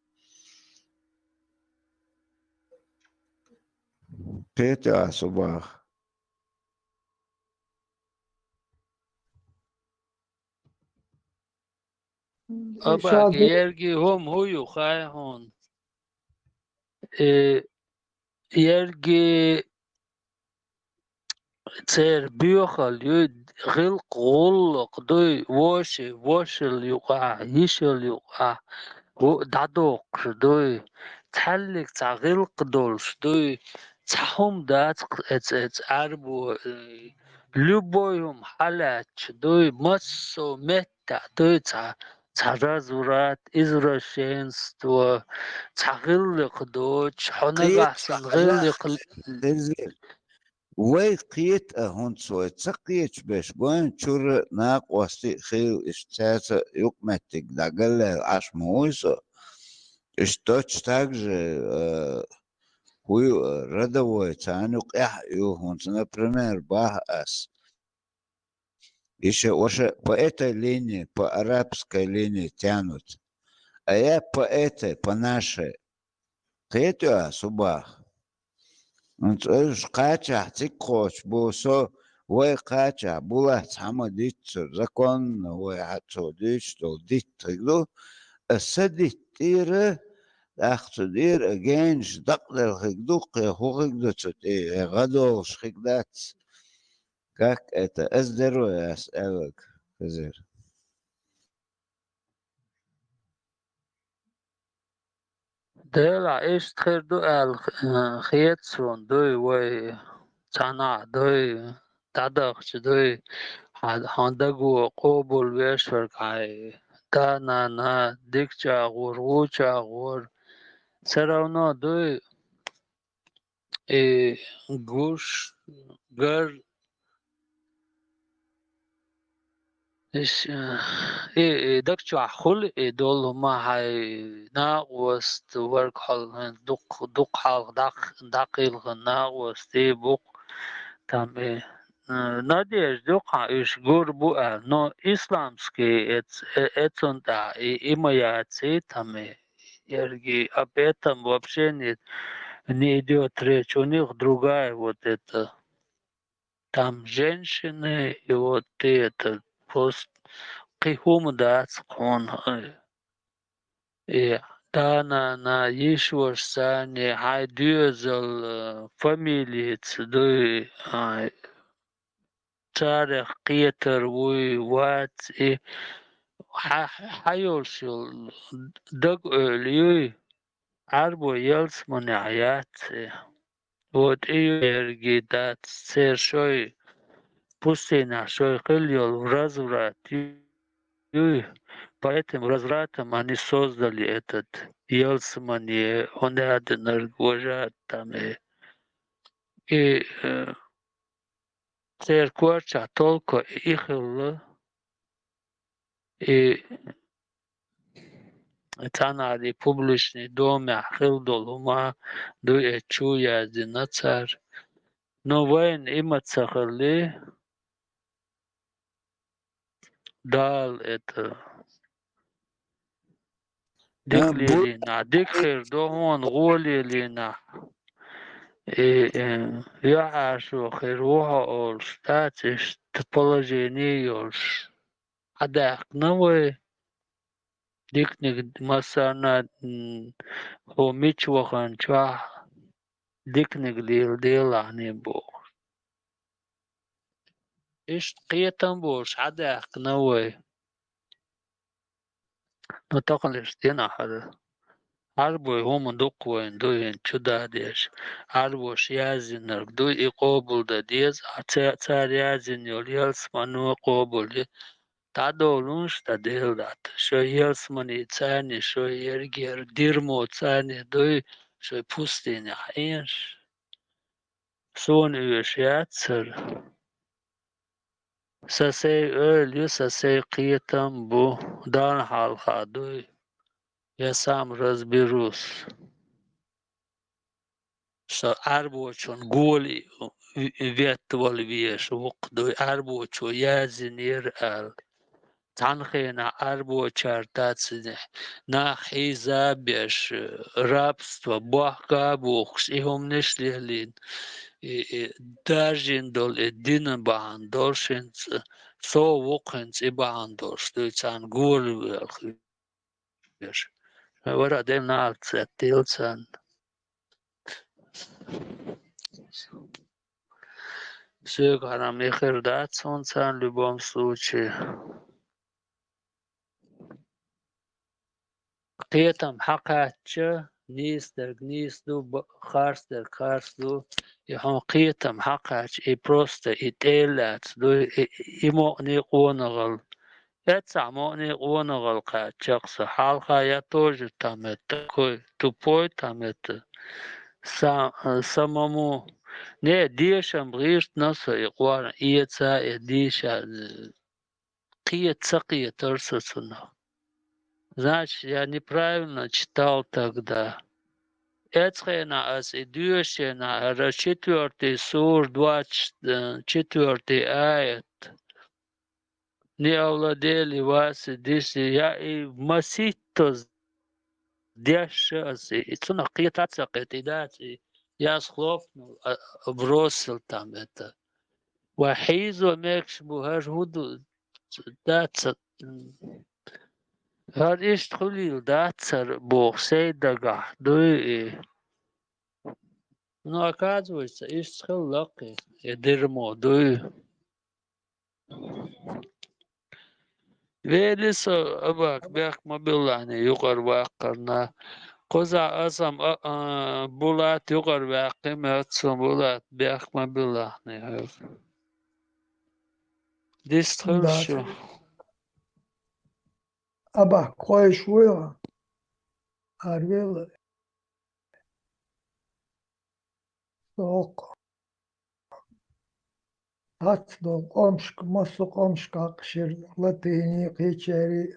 Петя особах. أبا يرجي هم هو يخاي هون يرجي تير بيوخل يد غلق غلق دوي واشل يقع يشل يقع دادوق دوي تحلق تاع غلق دولش دوي تحهم دات ات عربو любойهم حالات دوي مسو متى دوي تاع разурат, извращенство, цагыллык дочь, хонагахсан гыллык. وي قيت هون سوي تسقيت باش بوين شور ناق وستي خيل اشتاتا يقمتك دا قال عش مويسو اشتوش также хуй родовой цанук يو هون например бах ас. Еще уже по этой линии, по арабской линии тянут. А я по этой, по нашей. Третью субах. Он кача, тикоч, бусо, ой кача, була сама дитцу, закон, ой отцу дитцу, дитцу, садит тире, ахцу дир, генш, дактер хигдук, хугдуцу, гадол, шхигдац. Как это? Здоровье, Элек, Хазир. دلا ايش تخير دو الخيتسون دوي وي تانا دوي تادخش دوي هاندقو قوبل ويشفر كاي да, на, дикчагур, гучагур. Все равно, дуй, и гуш, гар, и дикча хул, и дол ما هاي ناقوست ورك حال دق حال دقيل ناقوست بوق там надежда иш гурбу но исламский это да и моя там Ерги, об этом вообще не идет речь. У них другая вот это. Там женщины, и вот это пост кихум да он и да на еще сани хайдюзел фамилии цдуй царях кетер уй ват и хайолшил даг льюй Арбо елс манят. Вот и гидат сершой пустына шой хильол разврат. Поэтому развратом они создали этот Елсмани, он один аргожат там и церковь только их и Танали публичный дом, Хилдолума, дуя чуя царь. Но воин има цахали дал это диклилина, дикхер дохон голилина. И я ашу херуха ол статиш положение олш. Адак новый дикник масана хомичвахан чва дикник дил не бог. Иш қиятан бош адак новый. Но так лишь дина хада. Арбой хоман доквоин дуин чуда деш. Арбош язинер дуй и қобулда дез. А царь язин йол елсману қобулди. Та долунш та делдат. Шо елсмани цани, шо ергер дирмо цани дуй. Шо пустыня инш. Сон üyeş yatsır. Sasey ölü, sasey қиятан bu. Дан halka duy. Я сам разберусь. Что арбочон голи ветвал веш, вокдой арбочо язинир ал. Танхена арбочар тацне на хизабеш рабство бахка бухш и хомнешлилин и дажиндол эдин баандоршинц со вокенц и баандорш, то есть ан голи веш. Вара дем нацет тилцан. Все гарам ихер дат солнцан в любом случае. Қиятам хақатчы нистер гнизду харсту и он қиятам хақач и просто и телят и мо'ни қонагал. Это мо'ни қонагал қачақса халха я тоже там такой тупой там это самому не дешам бришт носа и қуана иеца и диша қият торсасына. Значит, я неправильно читал тогда. Эцхена ас идущена, 4 сур, 24 аят. Не овладели вас и диши. Я и масито дешас. И цуна қиятаца қитидати. Я схлопнул, бросил там это. Вахизу мекш бухаш худу даца. Har ist khulil дацар бог сейдага дуй. Но оказывается, ist хлаки дермо дуй. Велисо абак бях мобилани югар вакарна. Коза азам булат югар ваким атсом булат бях мобилани. Дистхолшо. أبا كويس ويا أرويل سوق هاتدو قمشك مصو قمشك أقشر لاتيني قيشاري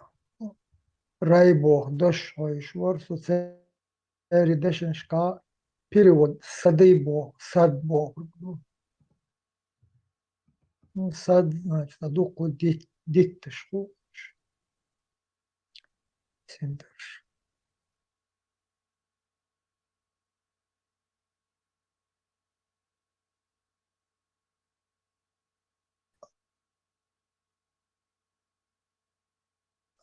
رايبو دش هايش ورسو ساري دشن شكا перевод садыйбо садбо сад значит адуку диттышку сендерш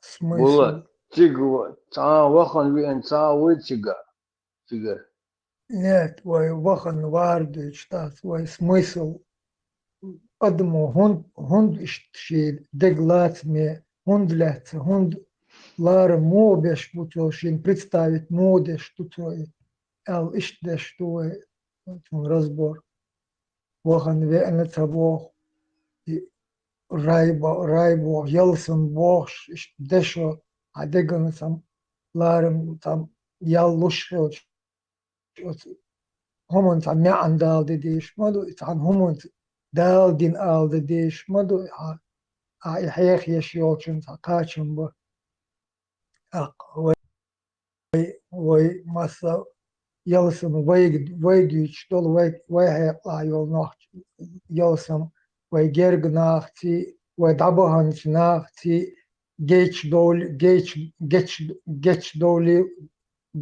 смысл Тигва, вахан вен, вытига. Тигр. нет вай вахан варды штат вай смысл адмо хунд ишт деглац мне хундлятся хунд лара мобеш бутылшин представить модеш тут ал ишт что разбор вахан вен того райбо ялсын бош дешо адеган сам ларым там яллуш همون تا نه اندال دیش مادو تان همون دال دین آل دیش مادو حیخ یشیال چون تا کاچون با وی مسا یلسم وی دیش دل وی حیق لایول نخت یلسم وی گرگ نختی وی دبهانچ نختی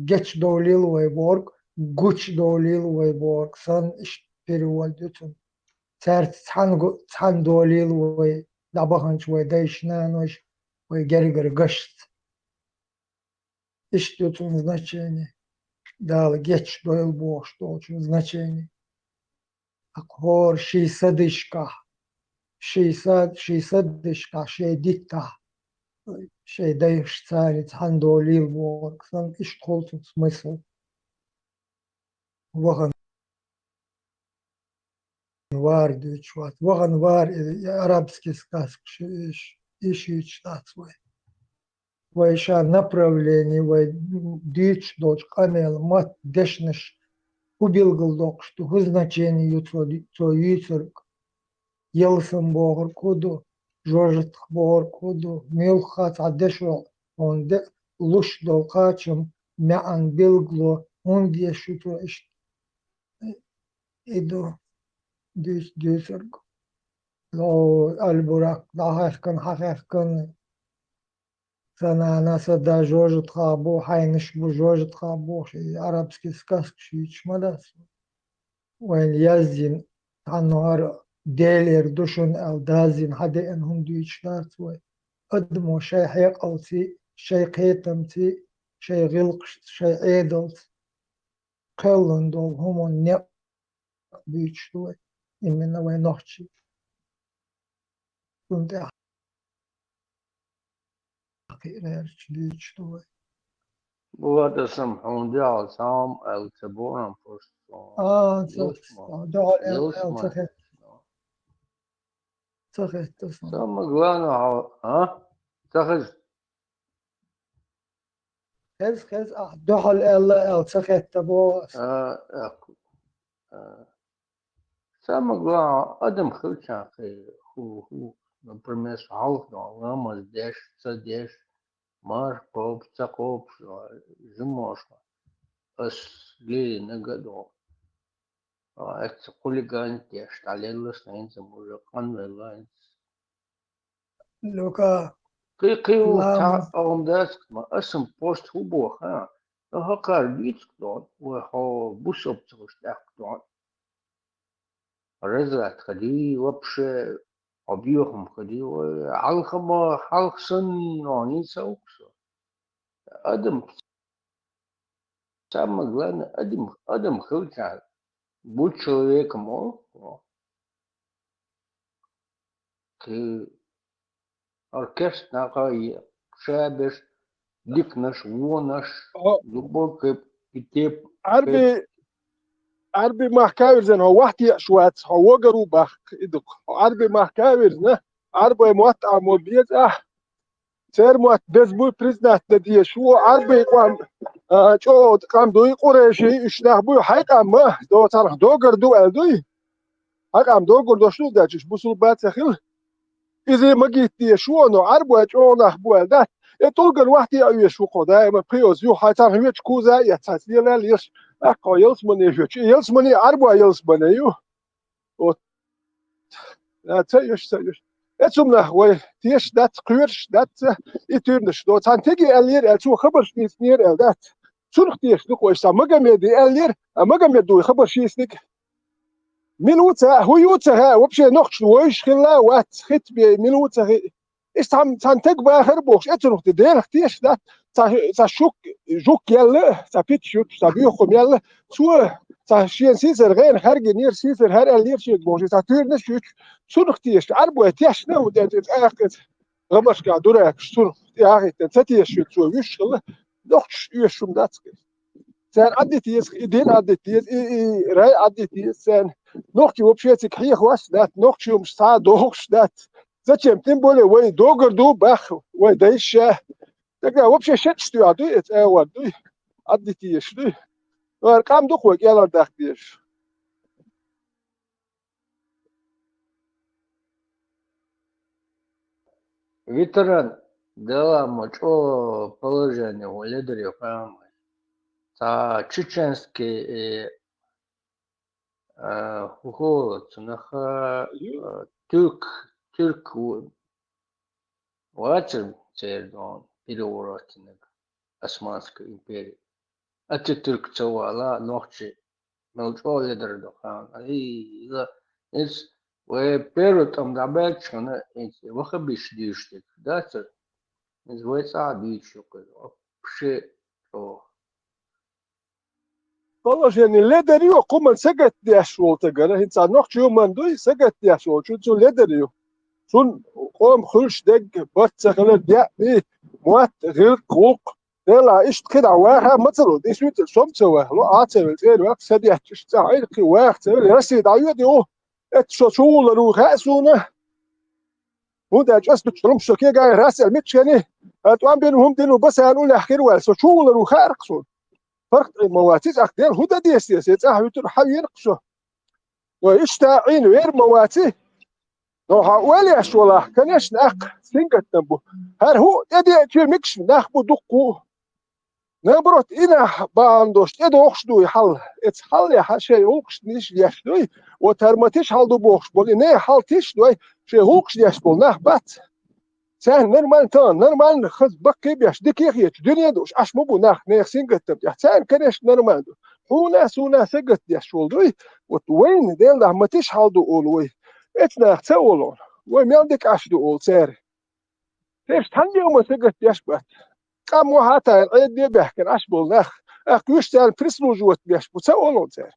geç dolil vay borg guç dolil vay borg san iş перевод için церт цан долил вай дабаханч вай дайшна нож вай геригер гашт iş için значение дал geç doil boş için значение akor şisadışka şisadışka şey dikta şey değiş царит хандолил borg san iş koltun смысл وغن вар дючват ваган вар арабский сказка ищи читать свой вайша направление вай дич дочь камел мат дешнеш убил голдок что в значении то юцерк елсам богор коду жожет богор коду милхат адешо он де луш долкачем мян билгло он дешуто иду дюсерг ло альбурак хахеркан сананаса да жожет хабо хайныш бу жожет хабо арабский сказка шичмадас вен яздин тануар делер душун алдазин хаде энхун дүйчлат вай адмо шей хайқалти шей қетамти шей ғилқ шей эдалт қелландол хумон не дүйчлуй именно вай нохчи унде дүйчлуй Burada sam hundial sam el taboran post. Самое главное, تخز خز دخل ال تخت بو самое главное, адам хылча ху например халк да маз деш цадеш мар поп цакоп зимошка ас ли нагадо это хулиган те шталелос наинца мужик анвеланс لوكا قيقيو تا أمداس ما اسم بوست هو ها هكار بيتك دون وهو بوسوب تغشتاك دون رزات خدي وبش أبيهم خدي وعلخما حلقسن نوني سوكسو أدم самое главное أدم خلچا будь человеком ты оркестр нагай шабеш дикнаш вонаш глубокий питеп عربي محكاورزن هو وحدي شوات هو جرو بخ إدق عربي محكاورزن عربي موطع مبيز سيرموت بزبوي بريزنات ندي شو عربي قام شو قام دوي قريشي اشناخ بوي حيق أما دو ترى دوغر دو ألدوي حيق أم دوغر دو شنو داش بوصل بات سخيل إذا ما جيت شو أنا عربي شو ناخ بو ألدات يتولقن واحد يأوي شو قدا ما بريوز يو حيتان هيك كوزا يتسلي لا ليش أكو يلس مني فيش يلس مني عربي يلس مني يو لا تيش اتسمنا وي تيش دات قيرش دات يتورنش دو تان تيجي الير اتسو خبر شنير دات سنخ تيش دو كويس مغا ميدي الير مغا ميدو خبر شيسنك ميلوتا هو يوتا وبشي نخش ويش خلا وات خت بي ميلوتا ايش تان تقبا هربوش اتسو تدير تيش دات تا شوك جوك يلا تا بيت شوك تا بيخم يلا سو تا شين سيسر غير خارج نير سيسر هر الير شيك بوشي تا تورنش شوك سنخ تيش عربو تيش نو دات اخت غمش قاعد دورك سنخ يا تتيش شوك سو ويش خلا نخش يشوم دات سان عديتيس إدين عديتيس راي عديتيس سان نوختي وبشيتك حيخ واش دات نوختي ومش ساعة دوغش دات زاتشم تنبولي وي دوغر دو باخ وي دايش تقا وبشي شتش دو عدو اتاوار دو عديتيش دو وارقام دوخ وك يلا داختيش ветеран дела мочо положение у лидеров прямо. Та чеченский голод, наха Türk вачен цердон переворотник Османской империи. А те Türk цевала ночи мелчо лидер дохан. И из we перед там добавчено эти выхабиш дишник, да, це называется обидчик. Вообще то. Положение лидерю куман сагат дяшвол тагара инсан нохч юман дуй сагат дяшвол чу лидерю сун قوم خلش دق بس خلال ديا موات غير قوق دلا ايش كده واحد مثلا دي شوت صمت واه لو عاتل غير وقت سدي تشتاعي كي واحد راسي دايو ديو اتشو شول رو خاسونه ودا جس بتشرم شكي جاي راس المتشني اتوان بينهم دينو بس هنقول اخير واسو شول رو خارقسون فرق مواتيز اخدين هدا دي سياسه تاع حيين قشو ويشتاعين غير مواتي نوها وليش والله كناش ناق سنجت نبو هر هو يدي كير مكش ناخبو دقو نبرت إنا باندوش إدو أخشدو يحل إتحل يا شيء هوكش نيش يشدوي وترمتيش حل دو بوخش بولي نه حل تيش دوي شيء هوكش يشبول نه بات سهل نرمان خز بكي بيش دكيخيش دنيا دوش أش مبو ناخ نيخ سنجت نبو سهل كناش نرمان دو هو سونا سجت يشول دوي وتوين ديل ده متيش حل دو أولوي اتنا تسولون وميلدك أشدو أول ساري تيش تنجي وما سجت يشبت قام وحتى العيد دي بيحكي أشبول ناخ أكوش تان بريسلو جوت بيشبو تسولون ساري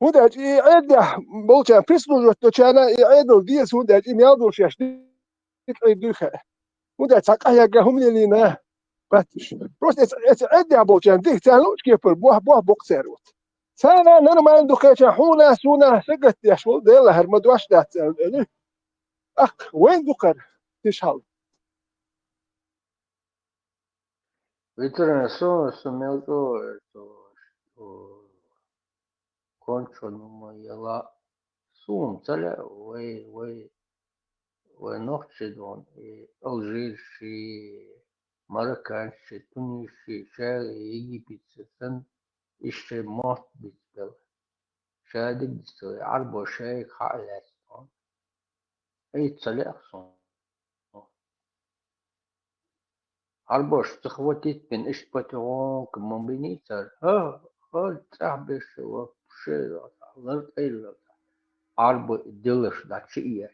وده عيد ده بولتان بريسلو جوت دوشانا عيد الديس وده ميلدو شاش ديك عيد دوخة وده تاقايا قاهم لينا باتش بروس عيد ده بولتان ديك تان لوش كيفر بوه بوك ساروت سانا نرمى دوكا حونا سونا سجت يشول ديلا هرمدواش دات وين دوكر تشهل ветеран сумел что кончо ну яла сум целя вы ночи дон и алжирши марокканши тунисши шали египетцы сан еще может быть был شادق دستوي عربو شايك حالاتهم اي تسلق صون عربوش تخوتيت بين ايش باترون كمون بينيتر ها تعبش وشي غلط اي عربو دلش دا شيء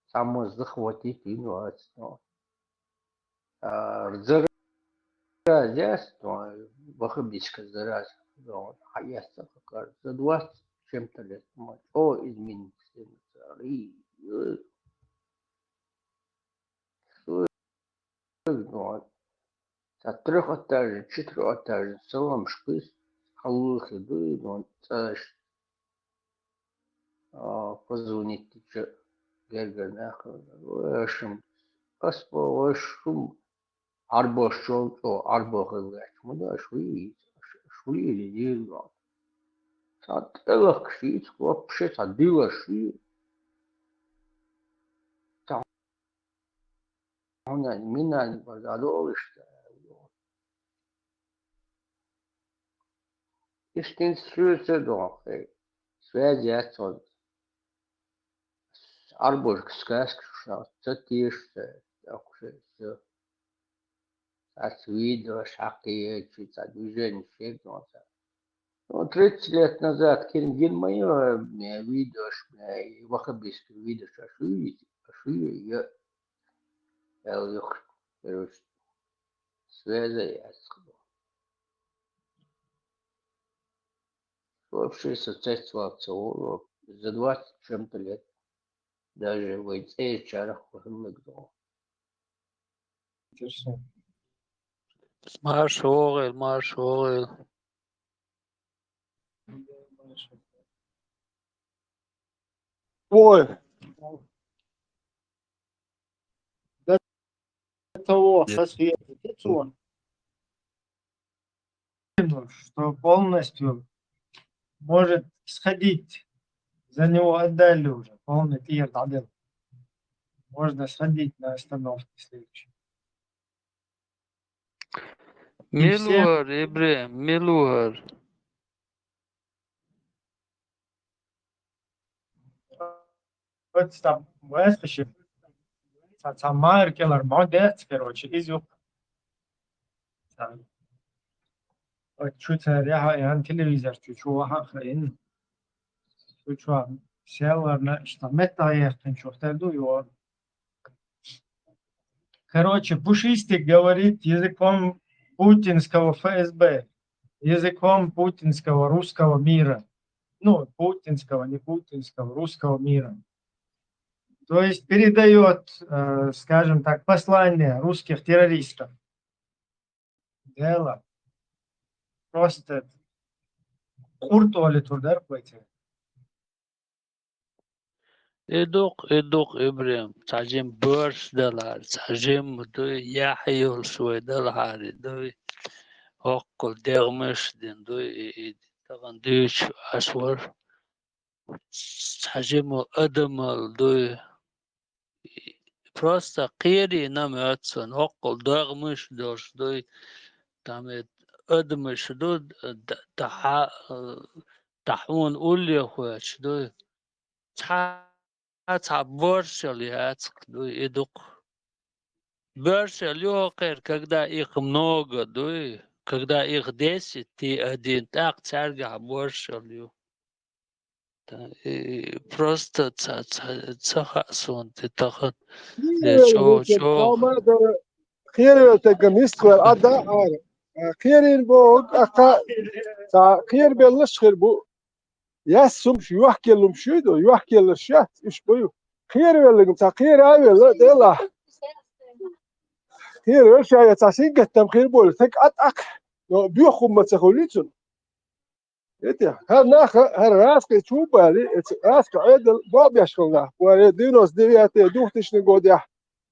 سامو زخوتيت ينو هاتسون رزر زاس بخبيش كزراز دون حياس فكر زدوات شمتلت ما او ادمين سنساري دون تطرق التاج تشترو التاج سوا مشقيس حلو خدوي دون تاش позвонить тича герген ахр واشم أصبر وشم عربة شلط أو عربة غلط ماذا شوي اللي يجيل صار إلك شيء تقول بشيء تعديله شيء هنا منا البرادو إشتين سويت دوخي سويت صد عربة سكاسك شو تتيش أخشى سويد وشاقية شيء تدوجين شيء دوسا 30 лет назад Кенгин моё видош вахабийский видош ашуи я элюх связь ясхо вообще соцсеть за 20 чем-то лет даже в этой чарах хлыгдо маршогел Ой, того, что полностью может сходить, за него отдали уже, полный клиент отдел. Можно сходить на остановке следующей. Милуар, Ибрahim, Милуар. Вот там, вespešи, сама Эркелар молодец, короче, изюк. Вот чуть я телевизор, чуть хахрин, чуть селар, что метаехтен, что вторду его. Короче, Пушистик говорит языком путинского ФСБ, языком путинского русского мира. Ну, путинского, не путинского, русского мира. То есть передает, скажем так, послание русских террористов. Дело просто куртуали туда пойти. Эдук, Ибрahim, сажем борщ далар, сажем дой яхьюл швой далари, дой окол дермеш дин, дой таган дыш ашвар, сажем адамал дой просто قيري نمتسن أقل دغمش دوش دوي تامت أدمش دو تحون أولي خوش دوي تحا борщل яцк دوي إدوك борщل يوقر когда их много دوي когда их 10 ты один так царга борщл ю просто цахасон ты тахат خير تجميست خير أدا خير بو أكا خير بلش خير بو ياسم شو يحكي لهم شو دو يحكي للشات إيش بيو خير بلهم تا خير عامل لا دلا خير وش يا تاسين قتم خير بول تك أتأك بيخم ما تخليتون إيه هر راسك تشوف بالي راسك عدل باب يشغلنا ويدينوس ديات دوختش نقوديا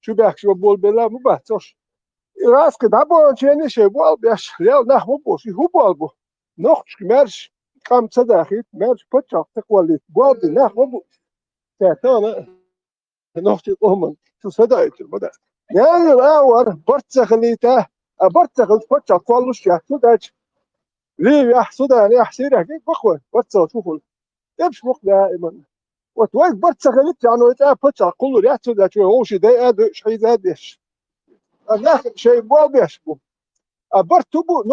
شو بيحكي شو بول بلا مو بحثوش راسك دابو شيني شي بول بيش ليو نح مو بوش هو بول بو نخش مرش كم صداخيت مرش بتشاق تقولي بول دي نح مو تاتانا نخش قومن شو صدايت البدا يعني الأول برتخليته برتخل بتشاق قولوش يا صدايت ليه يا سودان يا حسين هيك بخوة برتصل شوفوا يمش مخ دائما وتوقف برتصل يعني يتقابل كله يا سودان شو هو شيء ده هذا شيء زادش الناس شيء ما بيشبه برتبو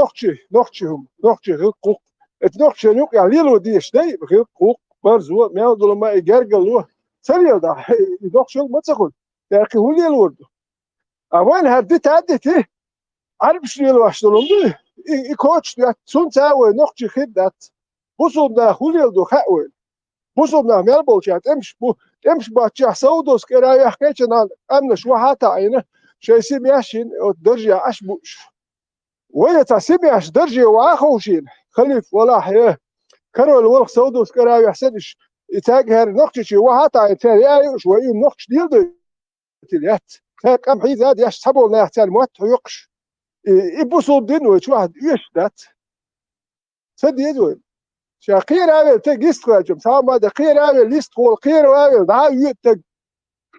نخشهم غير قوق نخش نوك يعني لو ديش ده غير قوق برزو ما يقولوا ما يجرجلوه سريع ده نخش ما تقول يا أخي هو اللي الورد أوين هديت عدتي عارف شو اللي واشتلهم ده إيكوتش ده سنتاوي نخشي خدات بوصلنا خليل دو خاوي بوصلنا ملبوشات امش باتشا سودوس كراي حكيتنا امنا شو حتى عينه شي سيمياشين درجة اشبوش وين تسيمياش درجة واخوشين خليف ولا حيه كانوا الولخ سودوس كراي حسنش يتاجهر نخشي وحتى عينه شوي نخش ديل دو تليات كم حي زاد يشتبوا لا يحتاج موت يقش يبصوا الدين وشواحد يشتت سد يدوي شاقير عامل تجست واجم سام ما دقير عامل ليست قول قير عامل دعا يتج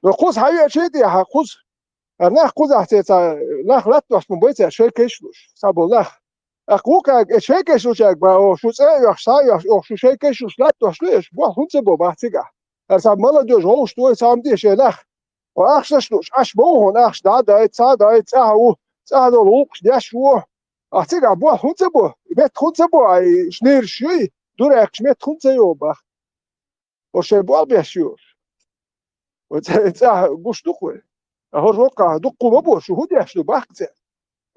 وقوس حي شيء يا قوس أنا قوس أحتاج نخ لا توش من بيت شيء كيشلوش سابو نخ أقوك شيء كيشلوش أكبر شو سأي يخشى شو شيء كيشلوش لا توش ليش بوه هنسبه بعتقه سام ما لدوش هوش توي سام دي شيء نخ وأخشش أش بوهن أخش دا يتساهو ساهو لوقش داشو أعتقد أبوه خنزبو بيت خنزبو أي شنير شوي دور أكشمت خنزيو بخ وشي بوال بيشيور وتساه بوش دقوي أهور روكا دقو ببو شو هدي أشلو بخزي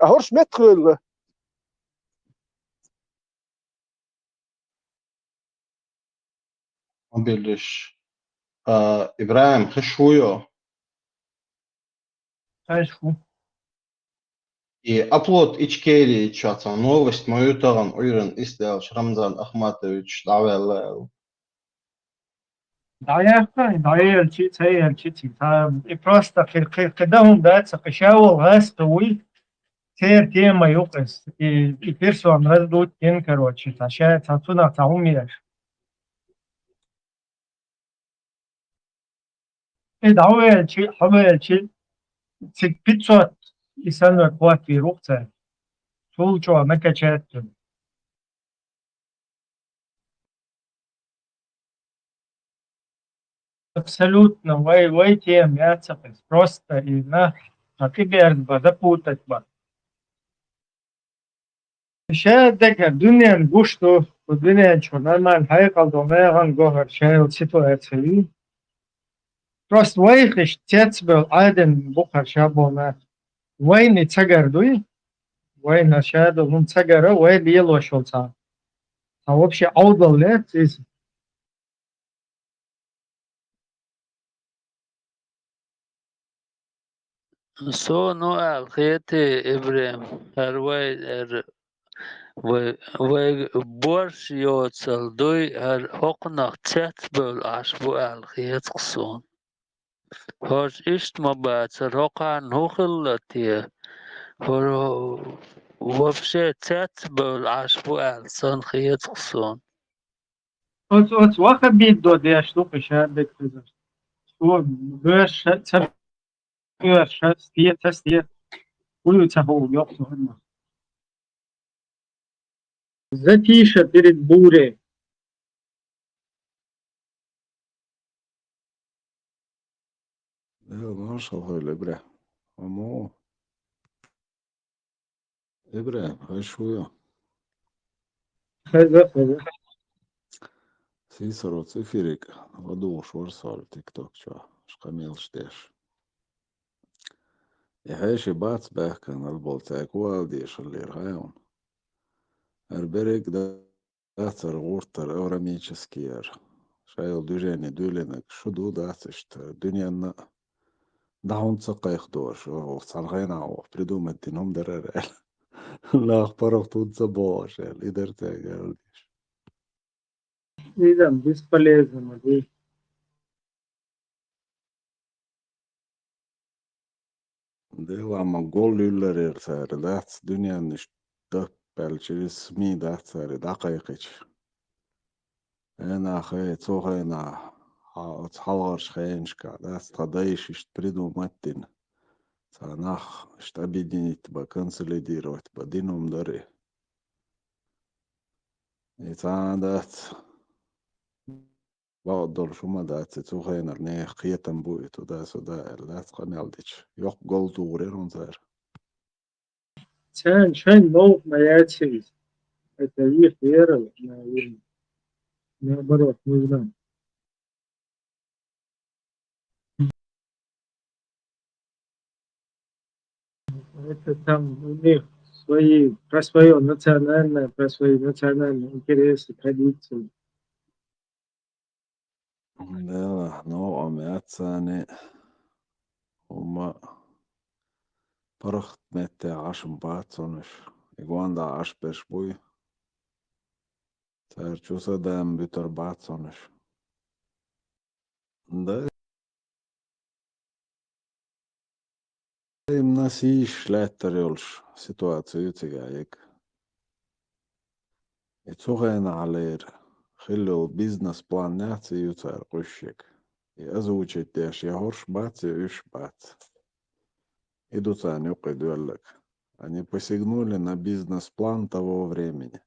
أهور شمتخل Mobilish. Ibrahim, хешуйо. Хешку. И аплод ичкели чата новость мою таран уйрен истелш Рамзан Ахматович давел. ضايع تي تا просто كدهم دات قشاول غاس قوي تير تيما يوقس и персон раздут кен короче таща тацуна таумир دعوة تك بيتشوت يسنو كوات في روحته شو جو مكاشات абсолютно вай тем яцапес просто и на акиберд бадапутать ба شادك الدنيا نقشته والدنيا نشوفها ما الحقيقة ضميرا جوهر شايل سيتواتسي просто ويخش تتبع عادن بخر شابونا وين يتسجر دوي وين شادو هم تسجره وين يلو شولتا а вообще аудал лет из سو نو الخيتي إبراهيم هرواي بورش يوصل دوي هر حقنق تتبل عشبو الخيت قصون هاش إشت ما باتر حقا نوخلتي وفشي تتبل عشبو الصن خيت قصون أوت واخد بيد دو دي أشلوك شادك كذا هو بيرش تبيرش ستير تستير كله تهو يوقف هنا زتيشة برد بوري ما شاء الله إبراهيم أمو إبراهيم هاي شوية خذ سيسرو циферик ودوش ورسال تيك توك شقميل شتيش يحيشي بات بحكن البولتاك والديش اللي رهاون البريك داتر غورتر أوراميتشسكير شايل دوجاني دولينك شو دو داتشت دنيا دعون تسقى يخدوش وصالغينا وبريدو مدينهم درر لا أخبرك تنصبوش الإدر تاقل إذا بسبليزم دي ديلا ما قول يلر سار دات دنيا نش دبل شريس مي دات سار دقيقش أنا خي توغينا تحلغرش خينشكا دات تضيش اشتبريدو متن ساناخ اشتبيديني تبا كنسليدير وتبا دينوم داري إيتان دات بقدر شو ما دات توغينا رني خيتم بويتو داسو دا دات قنالديش يوق قول دوريرون زار شان نوع ما ياتي التاريخ غير ما بروح مزمان это там у них свои про свое национальное, про свои национальные интересы, традиции. لا نوع مئات ثانية هما برخت متى عشم باتسونش إجوان دا عش بشبوي تارجوسا دام بيتر باتسونش دا Им насиш леттерюлш ситуацию цыгаек. И цугайна алер. Хилло бизнес-план няци юцар кушек. И озвучить теш я хорш бац и уж бац. Идут они укидуэллек. Они посягнули на бизнес-план того времени.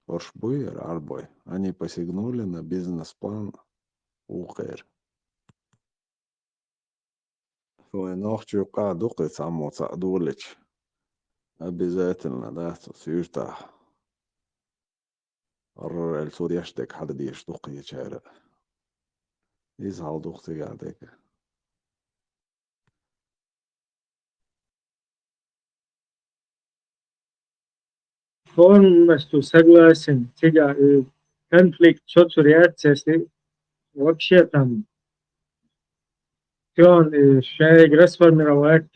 Хорш буер арбой. Они посягнули на бизнес-план ухер. Ой, ночью кадуки само цадулич. Обязательно, да, сюжда. السود يشتك حد يشتق يشارع يزعل دختي قاعدك Полностью согласен. Тебя конфликт, что реакция, вообще там, он шея расформировать,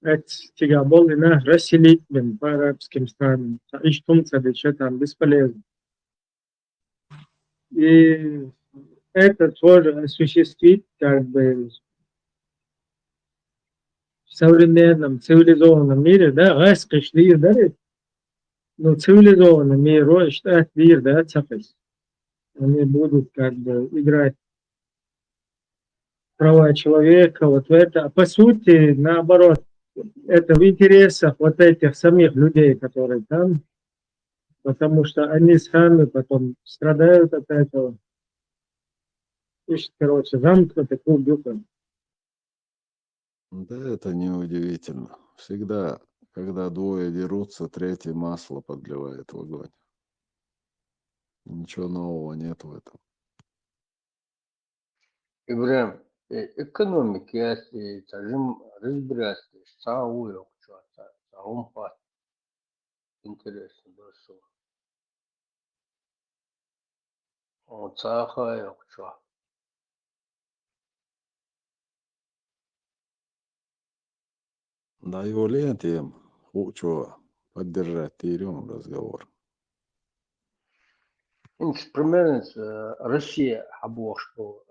это тебя больно расселить по арабским странам. И что там бесполезно. И это тоже осуществить как бы в современном цивилизованном мире, да, раскошли, да, но цивилизованном мире, что мир, да, цапать. Они будут как бы играть права человека, вот в это. А по сути, наоборот, это в интересах вот этих самих людей, которые там, потому что они сами потом страдают от этого. Ищут, короче, замкнутый круг духа. Да это неудивительно. Всегда, когда двое дерутся, третий масло подливает в огонь. Ничего нового нет в этом. Ибрahim, экономики, если скажем, разбираться, сау yok что-то, саум пат, интересно, досу. Вот саха yok что. Даю лентием, хочу поддержать Тирем разговор. Примерно Россия обошла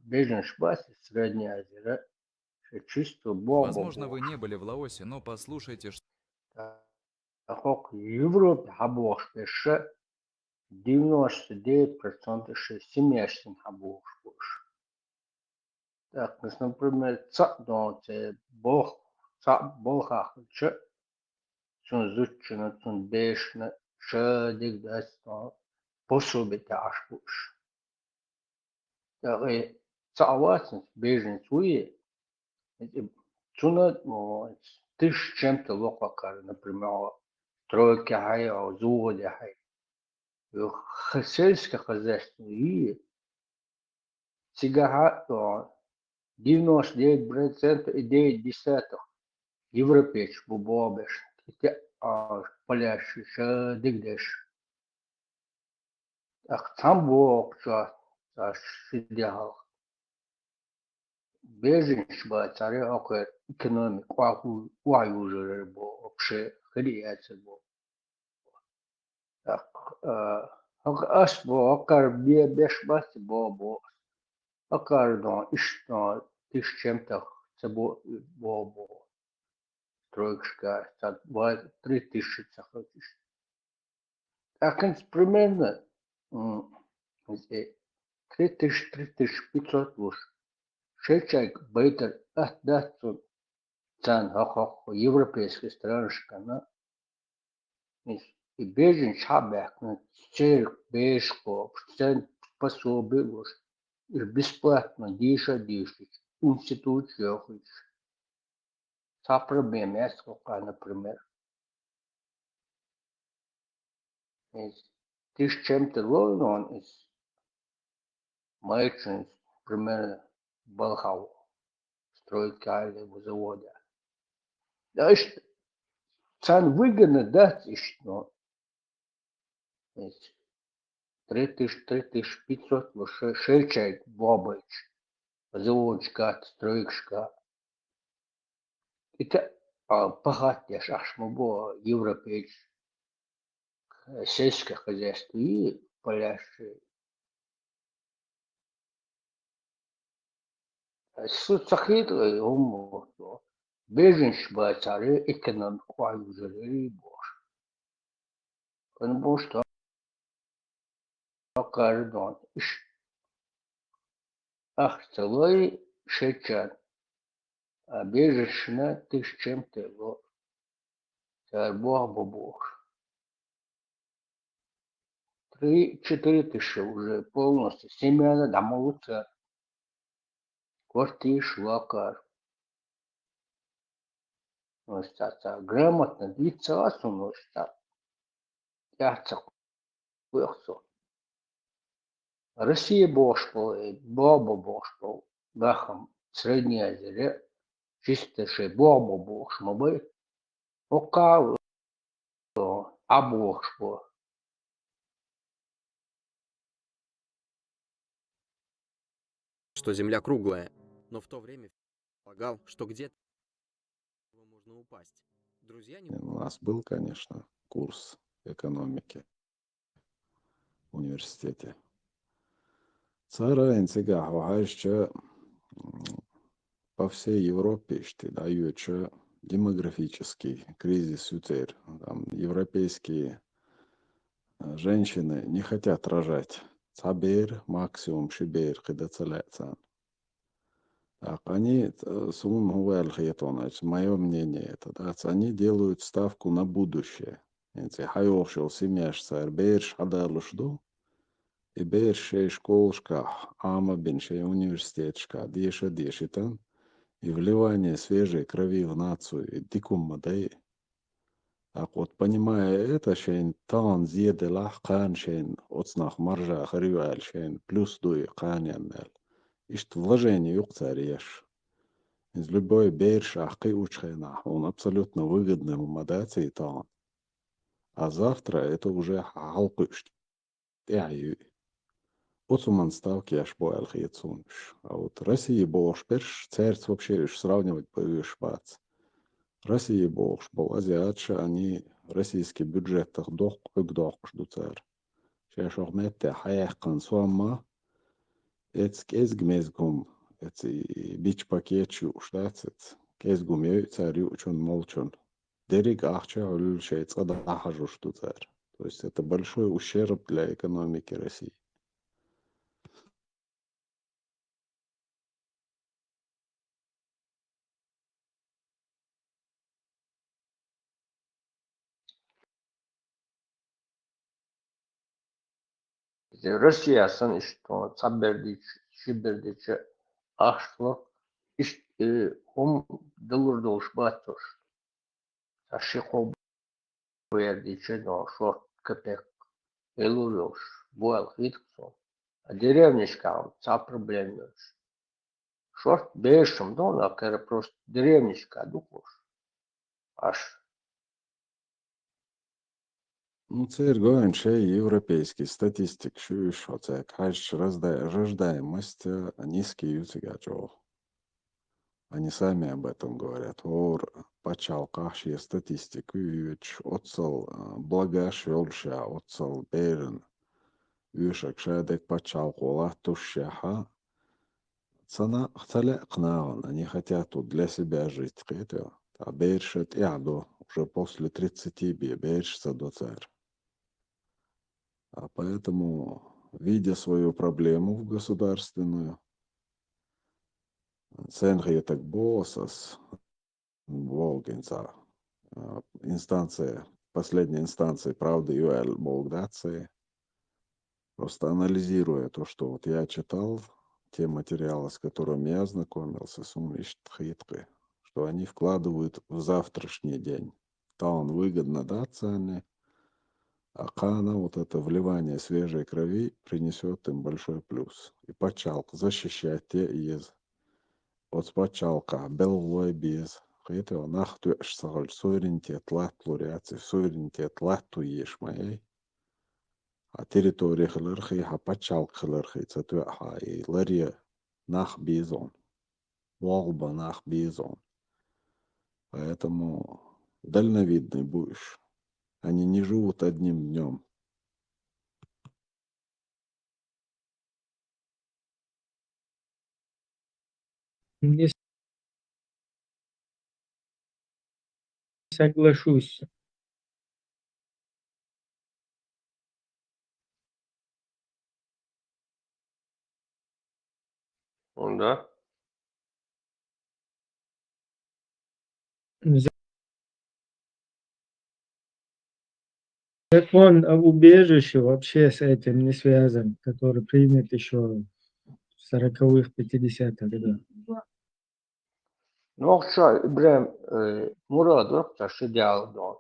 бежен шбаси Средняя Азия, да? Чисто бомба. Возможно, вы не были в Лаосе, но послушайте, что... Хок Европе обошла еще 99% еще семьяшин обошла. Так, например, Бог, цун зуччина, цун бешна, шадик дастан, пособие ташпуш. Так, и цаватин бежен суе, цуна, тысяч чем-то локакар, например, тройки хай, зуоди хай. Сельское хозяйство и сигара, 99% и 9 европейцев бубобеш. Поляши, дигдеш. Ах, там бог, что сидел. Беженш ба царе окер экономик, уже вообще хрияется бо. Ах, окер беш баси бо. Окер дон, ишто, тысяч чем-то, бо. Тройка, 3000 захотишь. Так, примерно 3500 луж. Шечайк бейтер датсон цан хохо европейская странушка, на и бежен шабек на церк бешко, цен пособие луж. И бесплатно диша, институт ехать. Та проблема есть какая, например. Ты с чем-то ловен из майчин, примерно, Балхау, строить кайлеву завода. Дальше, цен выгодно дать еще, но 3500, шельчайк, бабыч, заводчика, стройка. Это погатяш, аж мы было европейц, сельское хозяйство и поляши. Суцахитлы уму. Бежин шбайцары экономику аюзали бош. Потому что каждый иш ахталой шечан. А бежишна тысяч чем-то его. Бог бог. 3-4 тысячи уже полностью. Семья домовца. Квартир шлакар. Остаться грамотно. Лица осуношта. Яцак. Выхсо. Россия бош был. Баба бош был. Дахам. Средняя Азия. Чисто ше баба бош. Мы бы. Пока. А бош был. Что Земля круглая, но в то время полагал, что где-то можно упасть. Друзья не... У нас был, конечно, курс экономики в университете. Цара инцега вахающая по всей Европе, что дают демографический кризис утер. Там европейские женщины не хотят рожать. Цабер, максимум шибер, когда целятся. Так, они, сум мое мнение, это, да, они делают ставку на будущее. Хайовшил семьяшцар, берш адарлушду, и берш шей школшка, ама бен шей университетшка, дешитан, и вливание свежей крови в нацию, и дикум мадей. Так вот, понимая это, шейн тан зеделах кан шейн оцнах маржа хариваль шейн плюс дуй каняннел. Ишт вложение юкцареш. Из любой берш ахкы учхена, он абсолютно выгодный мадаций тан. А завтра это уже халкышт. Оцуман ставки аж по алхиецунш. А вот Россия бош перш церц вообще сравнивать по шпац. Россия бош, бол азиатша, они российский бюджет дох жду царь. Сейчас огнете хаяхкан суамма, эцгмезгум, эци бич пакетчу штацец, кезгум царь учун молчун. Дерек ахча уль шейц адахажу жду царь. То есть это большой ущерб для экономики России. Россия сан что цабердич, шибердич, ашло, иш хом доллар батош. Ашихо бердич, но шорт капек, элурёш, буал хитксон. А деревничка, ца проблемёш. Шорт бешем, да, на кэр просто деревничка духош. Аш. Ну, царь гоин шей европейский статистик, шуиш, оцек, хаш рождаемость низкий юцигачо. Они сами об этом говорят. Ор пачал каши статистику, юч, отцел благаш велша, отцел берен, юшак шадек пачал кола тушаха. Цана хталя кнаван, они хотят тут для себя жить, это. А бершет ядо, уже после 30 бершится до царь. А поэтому, видя свою проблему в государственную, ценхи так боссас, волгинца, инстанция, последняя инстанция правды юэль болгдации, просто анализируя то, что вот я читал, те материалы, с которыми я ознакомился, сумлиштхиткой, что они вкладывают в завтрашний день. Там выгодно, да, цены, а кана, вот это вливание свежей крови принесет им большой плюс. И пачалка защищает те из от пачалка беллой без. Это нахту сагаль суверенитет латлуриаци, суверенитет лату еш моей. А территория хлерхи, а пачалка хлерхи, цатуаха и лария нах бизон. Волба нах бизон. Поэтому дальновидный будешь. Они не живут одним днем. Не соглашусь. Да. Закон об убежище вообще с этим не связан, который принят еще в 40-х, 50-х годах. Ну, что, Ибрahim, Мурад, وقتها شجع دون.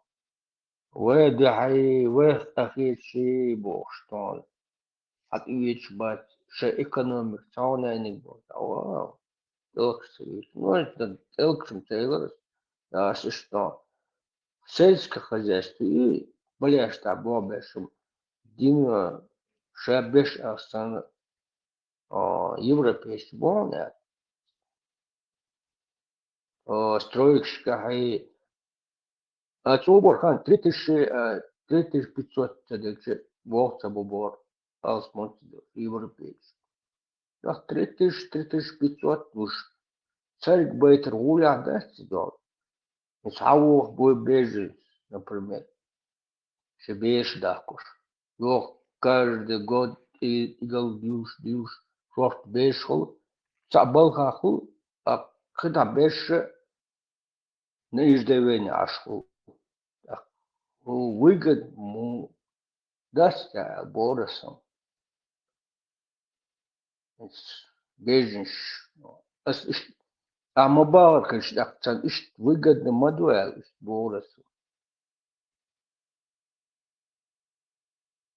وده حي أخير شيء بوشتون. حتى بات شيء إقتصادي تاونا نقول. واو. تلقسي. Ну, تلقسم تيلر. Да, что. Сельское хозяйство и бляш та бобешем. Дина шабеш асан европейский болне. Строишка хай. А цубор хан 3500 тадекче волца бобор. Алсмонт европейский. Да 3500 уж. Царик бейтер гуля да сидел. Саух бой бежит, например. Шебеш дакуш. Лох каждый год игал дюш, шорт бешхол. Цабал хахул, а когда беше не издевение ашхул. Выгод му дастя боросом. Бежинш. А мабар, конечно, акцент ишт выгодно мадуэл боросом.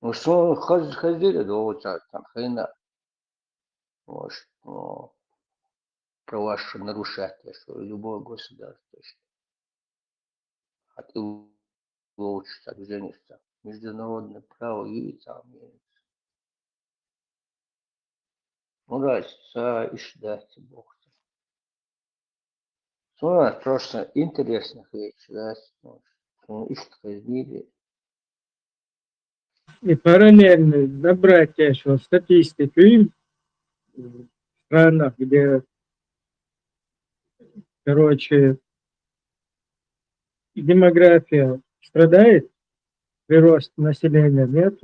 Ну что ходили до там хрена. Может, про ваше нарушение, что любое государство. А ты лучше так женишься. Международное право и там есть. Ну да, ишдать Бог. Ну, просто интересных вещей, да, ишь в мире. И параллельно набрать еще статистику в странах, где, короче, демография страдает, прирост населения нет.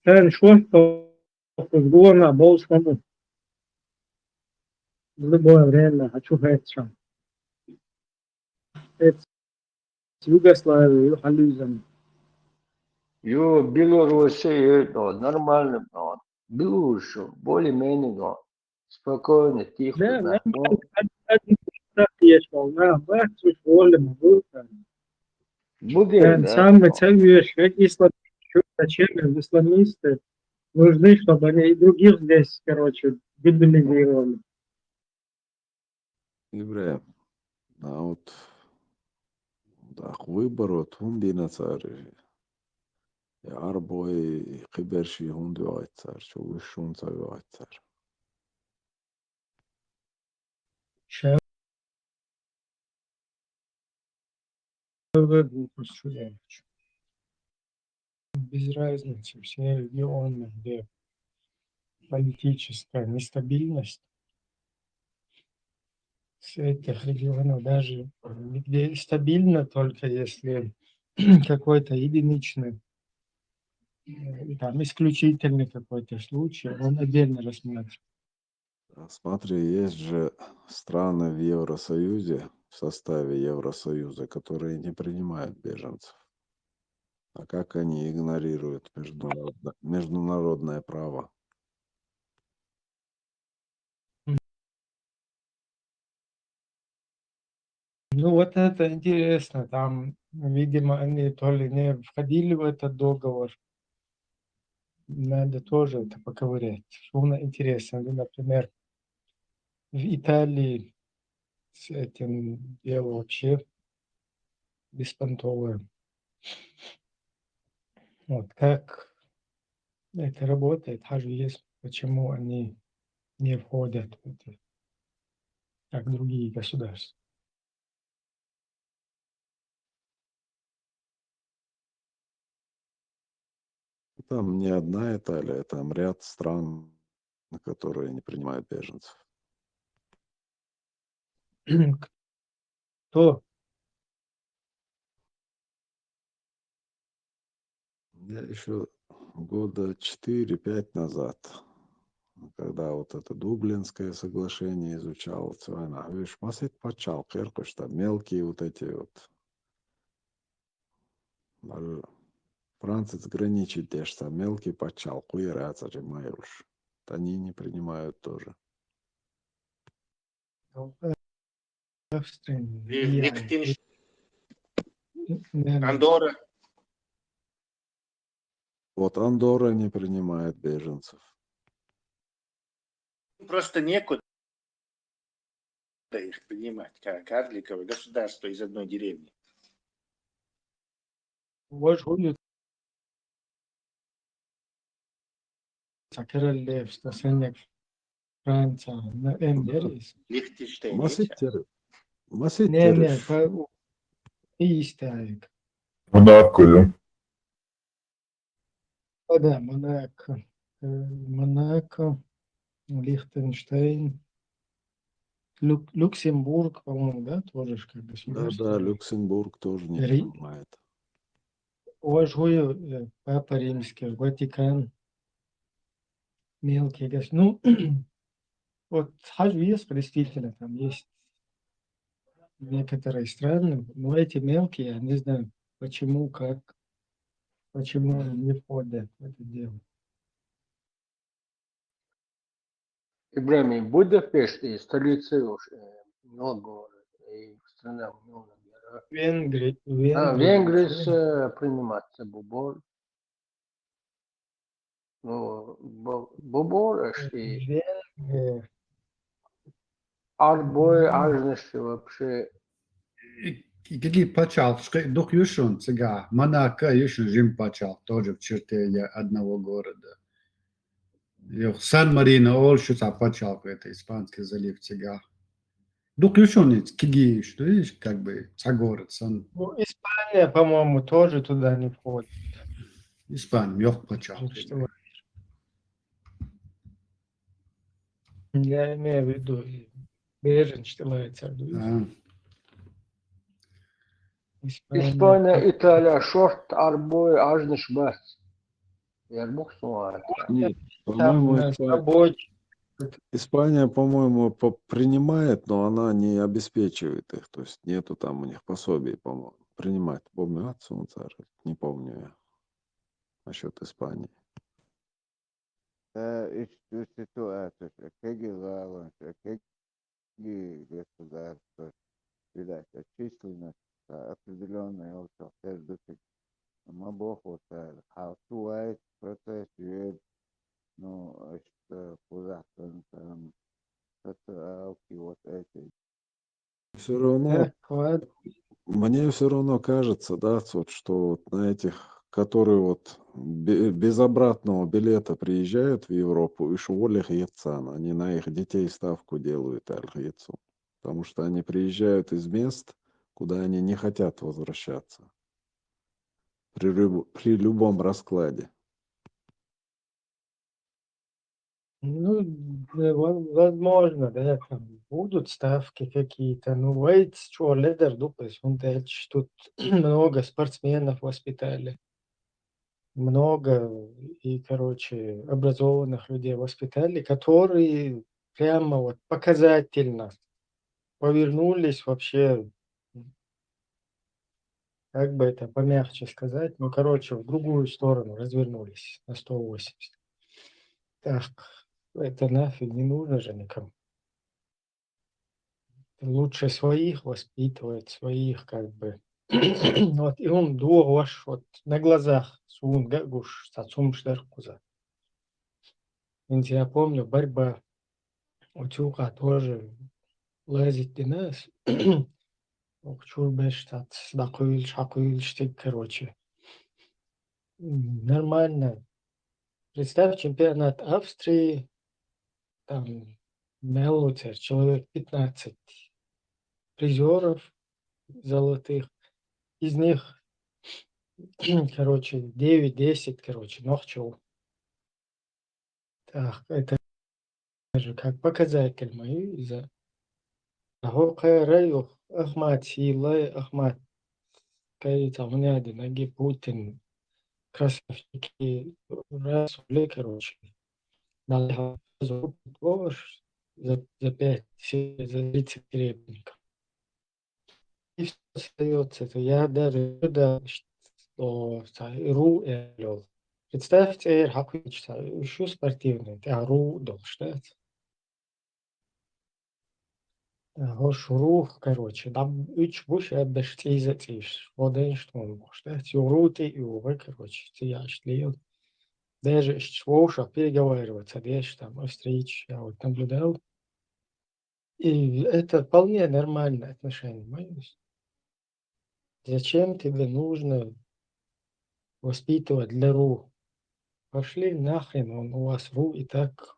Sen что главное болсному в любое время хочу это Югославию, Халюзам. Белоруссия, нормально, Беларусь, более-менее, спокойно, тихо, Да, да. есть волна, бахчу, волем, Будет, да. Самый целый как исламисты, зачем исламисты нужны, чтобы они и других здесь, короче, дебилизировали. Ибрahim, а вот да, выборот, он бинацари. Я арбой хиберши хунду айцар, что вышун цаю айцар. Без разницы, все регионы, где политическая нестабильность, с этих регионов даже где стабильно, только если какой-то единичный, там исключительный какой-то случай, он отдельно рассматривается. Смотри, есть же страны в Евросоюзе, в составе Евросоюза, которые не принимают беженцев. А как они игнорируют международное право? Ну вот это интересно, там, видимо, они то ли не входили в этот договор, надо тоже это поковырять. Шумно интересно, ну, например, в Италии с этим дело вообще беспонтовое. Вот как это работает, даже есть, почему они не входят в это, как другие государства. Там не одна Италия, там ряд стран, которые не принимают беженцев. Кто? Я еще года 4-5 назад, когда вот это Дублинское соглашение изучал, видишь, масит почал, кыркыш, там мелкие вот эти вот. Француз граничит дешь, там мелкий почал, куираться же майруш. Они не принимают тоже. Австрия. Андорра. Вот Андорра не принимает беженцев. Просто некуда их принимать, как карликовое государство из одной деревни. Ваш будет Королев, Стасенек, Франция, на Эмберис. Лихтенштейн. Не, по истаик. Монако, да? Да, Монако. Монако, Лихтенштейн. Люксембург, по-моему, да, тоже ж как государство. Да, Люксембург тоже не Ри- принимает. Уважаю Папа Римский, Ватикан, мелкие государства. Ну, вот Хажвиес действительно там есть некоторые страны, но эти мелкие, я не знаю, почему, почему они не входят в это дело. Ибрагим, Будапешт и столица уж много, и страна много. Венгрия. Венгрия принимается Бубор. Ну, Бубор, и Венгрия. Арбой, Ажнеш вообще. Какие почал, дух Юшун, цыга, Монако, Юшун, Жим почал, тоже в черте одного города. Сан-Марино, Олшуц, почал, это Испанский залив, цыга. Дух Юшун, киги, что видишь, как бы, город, сан. Ну, Испания, по-моему, тоже туда не входит. Испания, мёх почал. Я имею в виду, Бежен считается. Испания, Италия, Шорт, Арбой, Ажнеш, Бас. Я бог знает. Нет, по-моему, Испания, по-моему, принимает, но она не обеспечивает их. То есть нету там у них пособий, по-моему. Принимает. Помню, отцу, не помню я насчет Испании. Ситуация, какие главы, какие государства, видать, численность определенная, вот, мобов, вот, халтуает процесс, ну, что куда там, вот эти. Все равно, мне все равно кажется, да, вот, что вот на этих, которые вот без обратного билета приезжают в Европу, и шволих ецан, они на их детей ставку делают аль-Ецу, потому что они приезжают из мест, куда они не хотят возвращаться при любом раскладе. Ну, возможно, да, там будут ставки какие-то. Ну, Вейт, что, лидер, дупас, он тут много спортсменов воспитали. Много и, короче, образованных людей воспитали, которые прямо вот показательно повернулись вообще, как бы это помягче сказать, ну, короче, в другую сторону развернулись на 180. Так, это нафиг не нужно же никому. Лучше своих воспитывать, своих как бы. Вот, и он дуош вот на глазах сун гагуш сацум штеркуза. Я помню, борьба утюга тоже лазит и нас. Чурбеш, шакуил, штык, короче. Нормально. Представь, чемпионат Австрии, там, Меллутер, человек 15 призеров золотых. Из них, короче, 9-10, короче, ногчев. Так, это же как показатель мои за هو قيريو أخمات سيلاي أخمات كيتا هنادي نجي بوتين красавчики раз короче, надо за 5, за 30 гривен. И все остается. Это я даже что ру элёл. Представьте, хакуичса, еще спортивный, это ру должен. Хош ру, короче, там üç буш эбеш тиза тиш. Вот и что он может. Юрути и увы, короче, тияшли. Даже Швоуша переговариваться, видишь, там, встреч, я вот наблюдал. И это вполне нормальное отношение, понимаешь? Зачем тебе нужно воспитывать для РУ? Пошли нахрен, он у вас РУ и так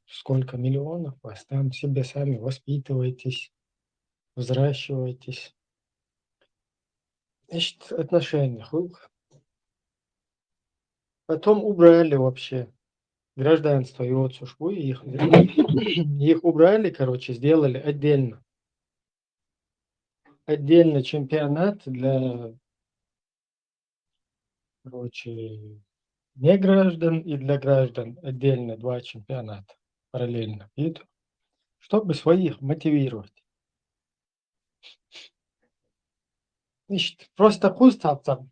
сколько миллионов вас, там себе сами воспитывайтесь, взращивайтесь. Значит, отношения, хух. Потом убрали вообще гражданство и отцушку, и их убрали, короче, сделали отдельно. Отдельный чемпионат для, короче, неграждан и для граждан. Отдельно 2 чемпионата параллельно. И чтобы своих мотивировать. Значит, просто пусть там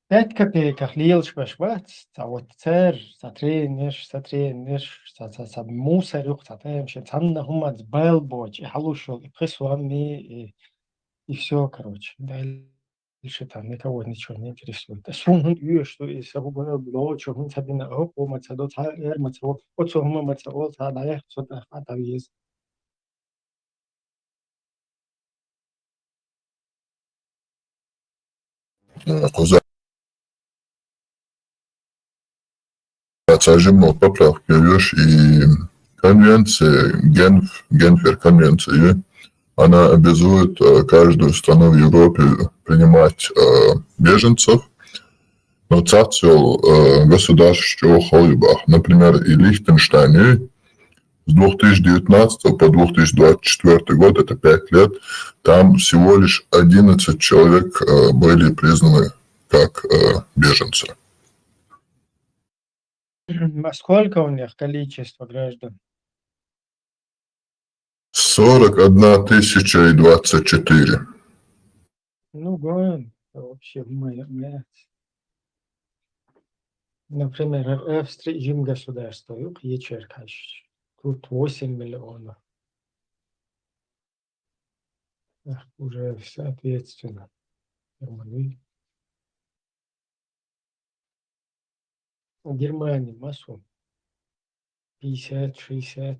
5 копеек лилш башвац, вот цер, сатренеш, мусорюх, сатремши, цанна хумац белбоч, и халушил, и присуами, и все, короче. Дальше там никого ничего не интересует. Сунун что и сабугана бло, что мы сабина опо, мацадо, цаэр, мацао, оцома, мацао, цадаях, сота, хатавиз. Сожимал поправки, видишь, и конвенция, Генфер конвенция, она обязует каждую страну в Европе принимать беженцев, но цацел государств, что холюбах, например, и Лихтенштейн, с 2019 по 2024 год, это 5 лет, там всего лишь 11 человек были признаны как беженцы. А сколько у них количество граждан? 41 024. Ну, гон, вообще, мать. Например, Австрия, им государство, юг Ечеркаш. Тут 8 миллионов. Уже соответственно. В Германии массу 50-60.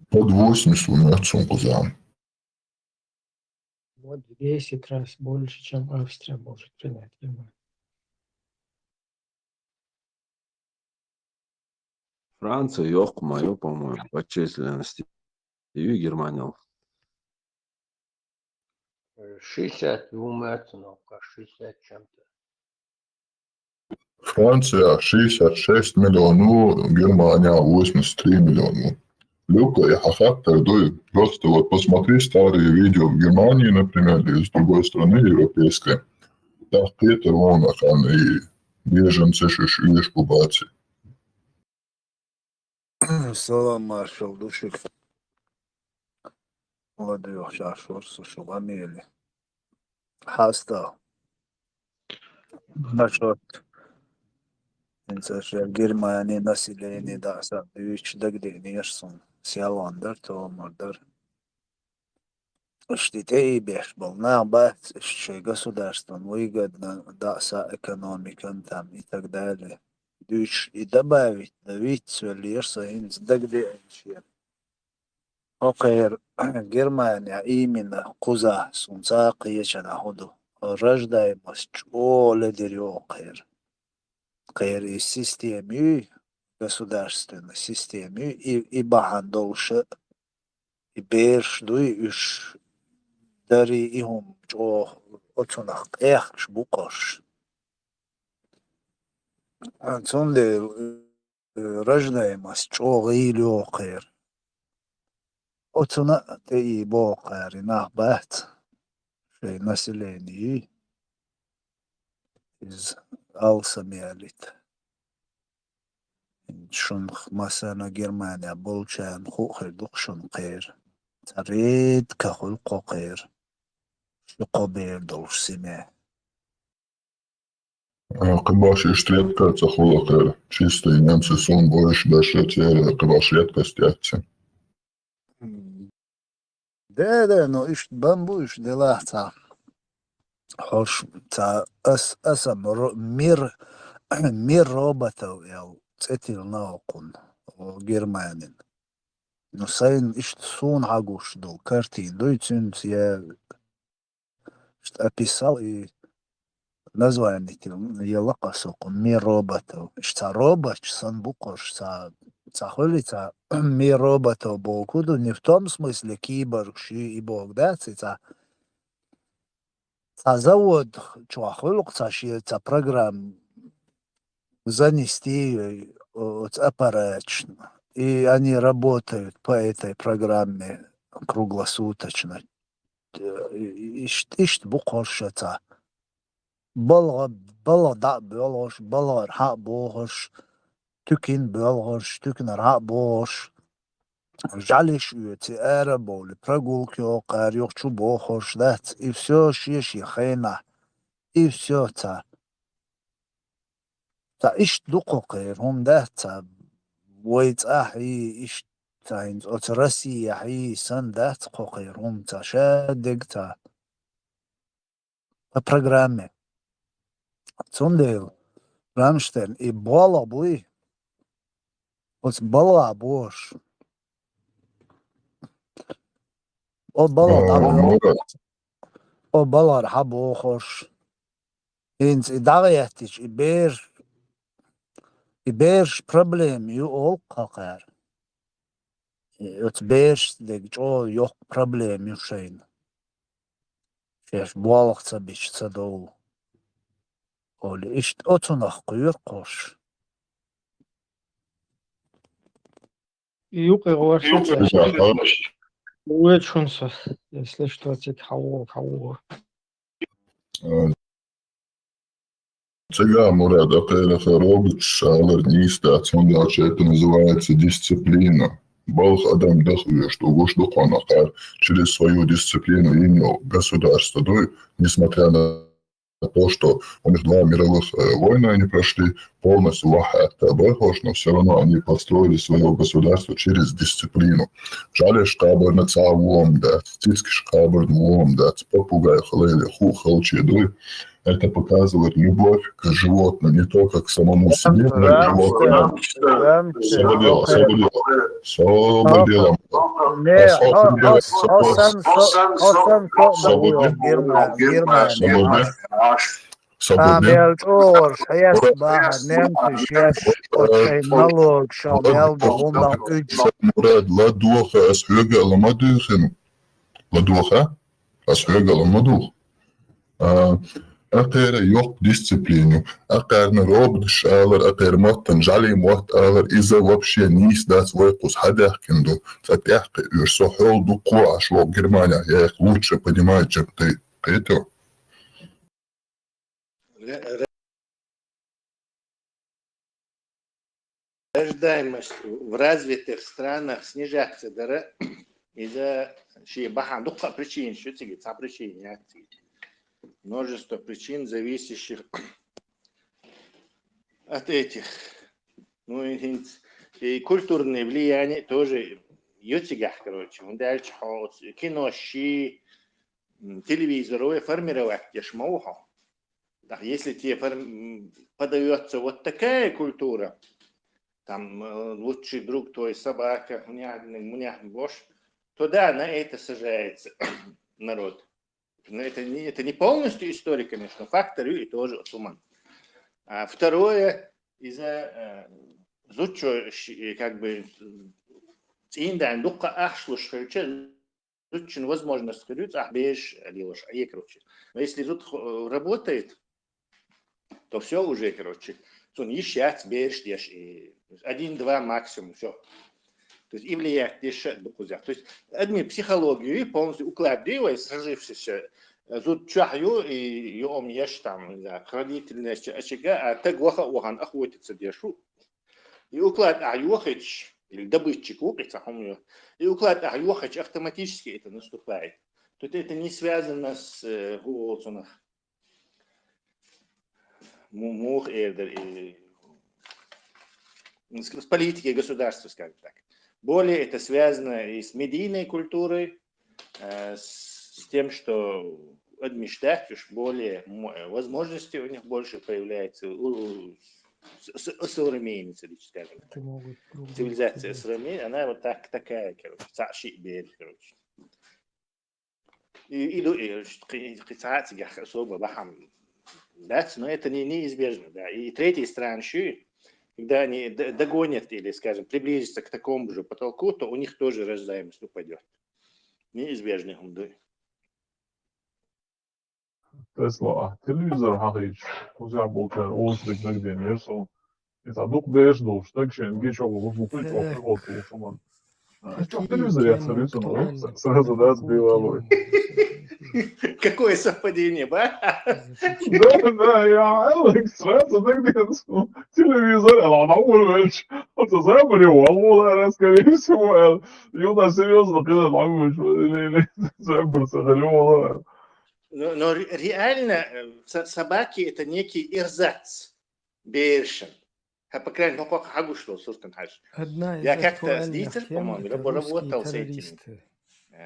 Под 80 у меня сумку за. Вот в 10 раз больше, чем Австрия может принять Германию. Франция, yok мою, по-моему, по численности. И Германия. 60 умерценовка, 60 чем-то. Франция 66 миллионов, Германия 83 миллиона. Люка, я хахаттер, просто вот посмотри старые видео в Германии, например, или с другой страны европейской. Да, Петер Вонахан и беженцы шишуешь пубаци. Салам, маршал Душик. Молодых шашурсу шугамели. Хаста. Насчет Германии население даса 3 дагденерсон. Сиаландер, Томардар. Штите и беш был на бат, что государством выгодно даса экономикам там и так далее. И добавить, давить сверлерса инс дагденче. Окей, Германия именно куза сунца киечана ходу. Рождаемость оле дерёкер. Кэр и системе, государственной системе, и бахандолше, и берш, и уж дари ихум, чо оцунах эхш букош. Отсюда рождаемость чо гилёкер. Отсюда и бокари нахбат, что население из Алсамиалит. شنخ مثلا Германия болчан хухер духшун قير تريد كخلق قير يقبل دولش سماه Кабаш и штретка цахула чистые немцы сон больше даже те кабаш редко стятся. ده no ist bambu ist de lahta хош та ас мир роботов ял цетил наукун Германин. Но сайн ist сон агуш дол картин дойцюнц я описал и название я лакасок мир роботов. Что робот сан букош са Цахоли мир роботов бокуду не в том смысле киборг и бог, да, завод чуахолук ца программ занести аппарат, и они работают по этой программе круглосуточно. Ишт букошца балар ха богош Тюкин Белгош, Тюкин Рабош, Жалиш Юти, Эреболи, прогулки окар, Йохчу Бохош, дать, и все шиш ехена, и все та. Та иш дукокер, дать, войц ахи, иш таинц, от России ахи, сан дать кокер, та шадег та. По программе. Цундейл, Рамштейн, и Бола буй. Вот бала бош. O balar habooch. Eens dagayatisch ibeers probleem ju ook kakar. Het beers denk jo yok probleem ju zijn. Sheesh boalach sabich sadol. Oli ist otunach kuyur kosh. Юг и Уэчунса, если что, это кого. Сега, Мурад, это робот, шалер, нистац, он дальше это называется дисциплина. Балх Адам дохуя, что уж духанахар через свою дисциплину имел государство, несмотря на то, что у них 2 мировых войны они прошли, полностью но все равно они построили свое государство через дисциплину. Жаль, шкабар на цавом, да, стильский шкабар двом, да, попугай, халели, халчедуй. Это показывает любовь к животному, не только к самому себе, но и к животному. Сободелом. Ладуха, асхёга, ламадухин. Ладуха, асхёга, ламадух. أقير يوق ديسциплину, أقير نروب دشالر, أقير مطن جالي موت أغر إذا وبشي نيس دات ويقوس حدا كندو فتحقي يرسو حول دو قوة شو Германия, я их лучше понимаю, чем ты. Это? Рождаемость в развитых странах снижается из-за причин, что тебе причин, множество причин, зависящих от этих. Ну и культурные влияния тоже ютигах, короче. Дальше кино, телевизор формировать яшмауха. Так если тебе подается вот такая культура, там лучший друг твой собака, бош, то да, на это сажается народ. Но это не полностью история, конечно, фактор и тоже отуман. А второе, из-за зучо, как бы, индан дукка ахшлуш, зучин возможность сказать, беж, лилош, короче. Но если тут работает, то все уже, короче, сон ищать, беж, 1-2 максимум, все. То есть и влияет еще до кузя. То есть одни психологию полностью укладывая сложившиеся зуд чахью и йом ешь там хранительность очага, а так воха ухан охотится дешу. И уклад аюхач или добытчик укрица, и уклад аюхач автоматически это наступает. Тут это не связано с голосом мух и с политикой государства, скажем так. Более это связано и с медийной культурой, с тем, что адмиштах уж более возможностей у них больше появляется, современница, скажем так. Цивилизация современная, она вот такая, короче, короче. И особо бахам дать, но это неизбежно, да. И третьей страной, когда они догонят или, скажем, приблизятся к такому же потолку, то у них тоже рождаемость упадет. Неизбежно. Tesla televizor hariç uzaklıklar oluşturmak deniyor. So, это дух бежду, что к чему гечо выпустить вот вот что телевизор я сразу да сбивал. Какое совпадение, да? Да, я Алекс сразу так телевизор, а на улице, вот заболел, скорее всего, Юна серьезно, когда или забылся, голова. Но реально собаки это некий ирзац, бершин. По крайней мере, как хагушло, собственно, Одна из я как-то с актуальных Дитер, тем по-моему, это работал русские с этими, террористы.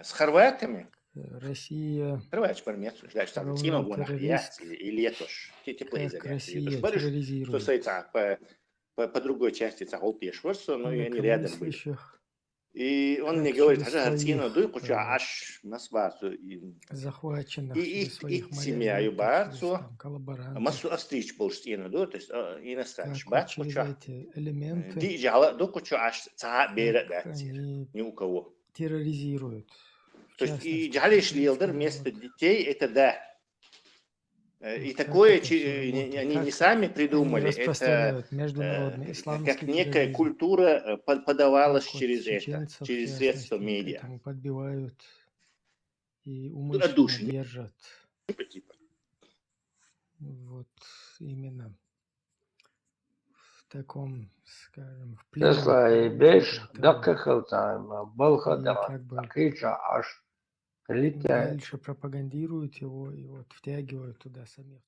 с хорватами. Россия, Хорватия, например, там Тима Гунахьяц и Летош, Россия терроризирует. Что это по другой части Цахол Пешворсу, но и они рядом были. И он мне говорит, Тина, дуй, куча аж на свату. Захваченных и семья и бацу, массу острич полштина, то есть иностранец, бац, куча. Диджала, до куча аж ца берет ни у кого. Терроризируют. То есть и джалиш лилдер вместо детей это да. И такое они не сами придумали, это как некая культура подавалась через это, через средства медиа. Подбивают и умышленно держат. Вот именно в таком, скажем, в плену. Дальше пропагандируют его и вот втягивают туда самих.